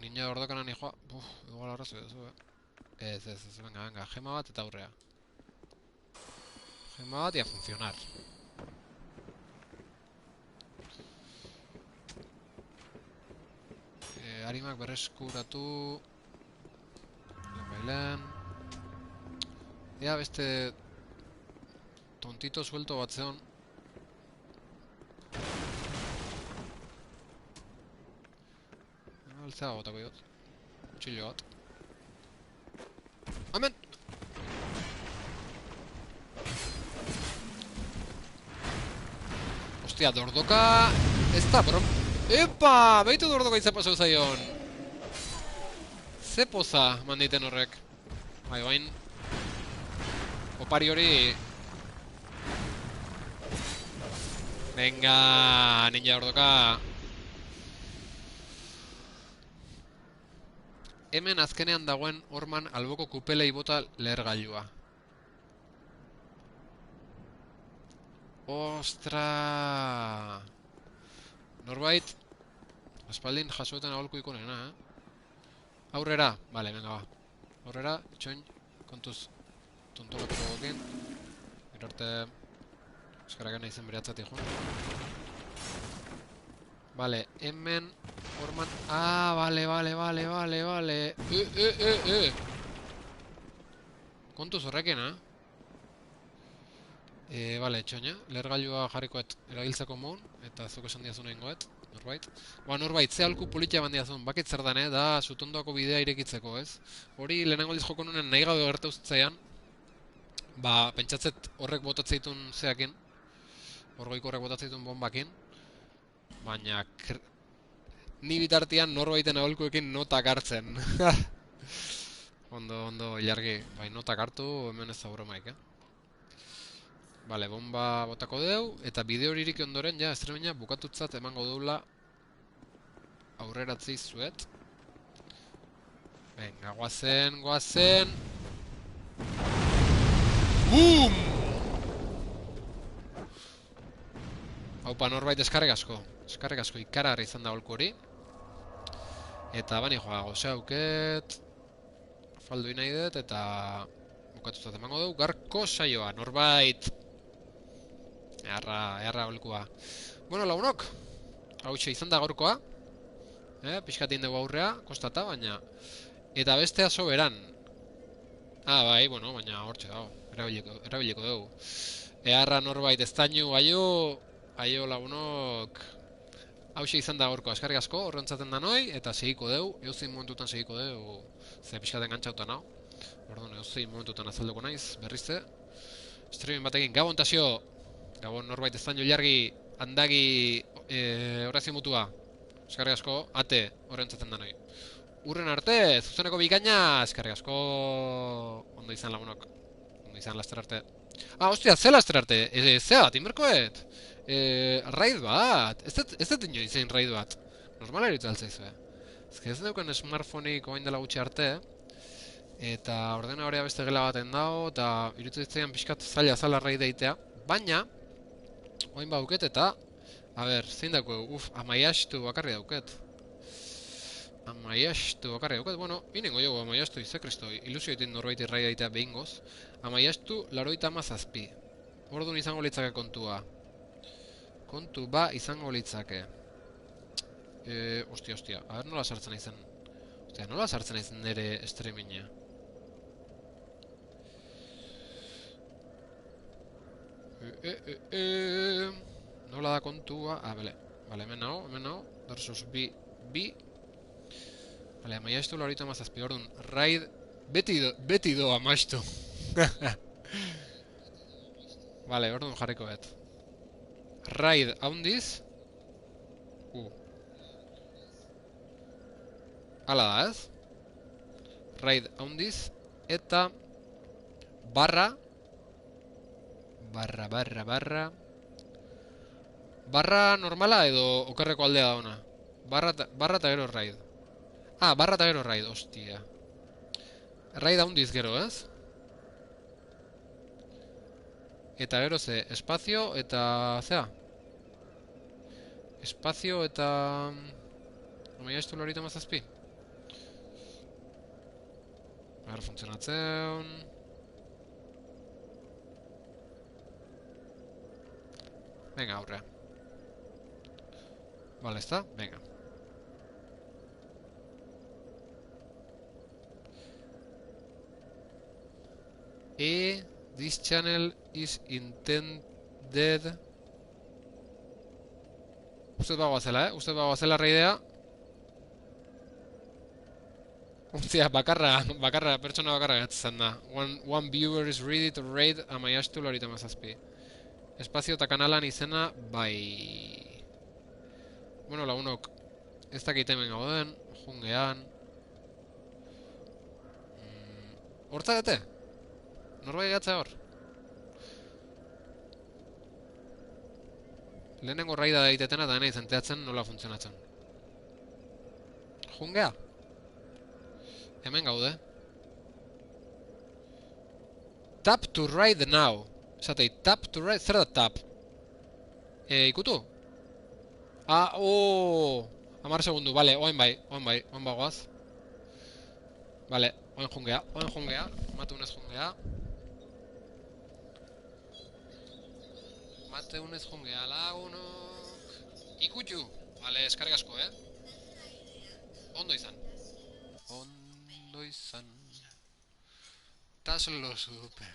Ninja ordokanan hijoa. Igual arrazo edo, Ez, venga, gema bat eta aurrea. Gema bat y a funcionar. Arimak berreskuratu. Bailen. Ea beste tontito suelto bat zeon. Altzea gotako jot. Txillo bat. Amen! Ostia, dordoka... Ez da, bro... Epa! Beitu dordoka izan pasau zaion! Ze poza manditen horrek. Bai, bain... Opari hori... Venga, ninja dordoka... Hemen azkenean dagoen horman alboko kupelei bota lehergailua. Ostra! Norbait, aspaldin jasoetan aholku ikonena, Aurrera! Vale, venga, va. Aurrera, itxoin, kontuz tontolatuko gokin. Gero arte... Eskaragan nahi zen bereatzati joan. Vale, hemen... Horman... Ah, vale. Kontuz horrekin, Vale, txoina. Lehergailua jarrikoet eragiltzako moun. Eta zuk esan diazun egin goet. Norbait. Norbait, ze halku politia bandiazun. Bakit zer dan, da sutondoako bidea irekitzeko, ez? Hori lehenengo aldiz joko nunen nahi gabe gerta uztzaian. Ba, pentsatzet horrek botatzeitun zeakin. Horgoiko horrek botatzeitun bombakin. Baina... Ni bitartian norbaiten aholkuekin notak hartzen. Ondo, ilargi. Bai, notak hartu, hemen ez da bromaik, Vale, bomba botako deu, eta bideo horirik ondoren, ja, estremina bukatutzat emango deula aurreratzi zuet. Venga, goazen! BOOM! Haupa, norbait eskarrik asko ikaragarri izan da holku hori. Eta bani joa, gozea auket. Faldu nahi dut, eta bukatutzat emango dugu. Garko saioa, norbait. Earra holkua. Bueno, lagunok. Hautxe izan da gaurkoa. Pixkatin dugu aurrea, kostata, baina... Eta bestea soberan. Ah, bai, bueno, baina hortxe dago. Erabiliko dugu. Earra norbait estainu, aio lagunok. Hauxe izan da gaurkoa, eskarrik asko, horrentzaten da noi, eta segiko dugu, euzein momentutan segiko dugu, ze pixkaten gantzauta nao. Orduan, euzein momentutan azalduko naiz, berrizte. Streaming batekin, Gabon Tasio! Gabon norbait estaino ilargi, handagi, horazio mutua. Eskarrik asko, ate, horrentzaten da noi. Urren arte, zuzeneko bikaina, eskarrik asko, ondo izan lagunok. Ondo izan laster arte. Ah, ostia, ze laster arte, zea bat, inberkoet? Raid bat, ez dut ino izan raid bat. Normala eritu altzaizu, Ez ez dauken smartphoneik oain dela gutxi arte, eta ordenadorea beste gela baten dago, eta irutu ditzaian pixkat zala raid eitea. Baina, oain bauket eta, a ber, zein dauko, amaiastu bakarri dauket. Bueno, inengo jogu amaiastu, ze kristo, ilusio egiten norbaiti raid eitea behingoz. Amaiastu, 97. Orduan izango litzake kontua. kontu ba izango litzake. Ostia, a ber nola sartzen naizen. Ostia, nola sartzen naizen nere streaminga? Nola da kontua? Ah, bale, hemen nago, versus bi. Bale, amaiastu horita mazazpi, orduan, raid, beti do amaistu. Bale, orduan jarriko bet. Raid haundiz. Hala da, ez? Raid haundiz, eta barra normala edo okerreko aldea da ona? Barra eta gero raid. Ah, barra eta gero raid, ostia. Raid haundiz gero, ez? Eta gero ze, espazio eta... zea? Espazio eta... Omeia estu lorita mazazpi? Gara funtzionatzen... Venga, aurrea. Vale, ezta? Venga. This channel is intended... Uste bagoazela, Uste bagoazela raidea. Ostia, pertsona bakarra gatzen da. One viewer is ready to raid amaiastu lorita mazazpi. Espazio eta kanalan izena, bai... Bueno, lagunok, ez dakit hemen gauden, jungean... Hortzakete? Norbait gatzea hor? Lehenengo raida da itetena eta nahi zenteatzen nola funtzionatzen. Jungea? Hemen gaude. Tap to raid now. Esatei, tap to raid, zer da tap? Ikutu? Ah, ooo! 10 segundu, bale, oain bai, goaz. Bale, oain jungea, mateunez jungea. Mateunez jungea lagunok. Ikutxu! Bale, eskarrik asko, Ondo izan. Tas lo supe.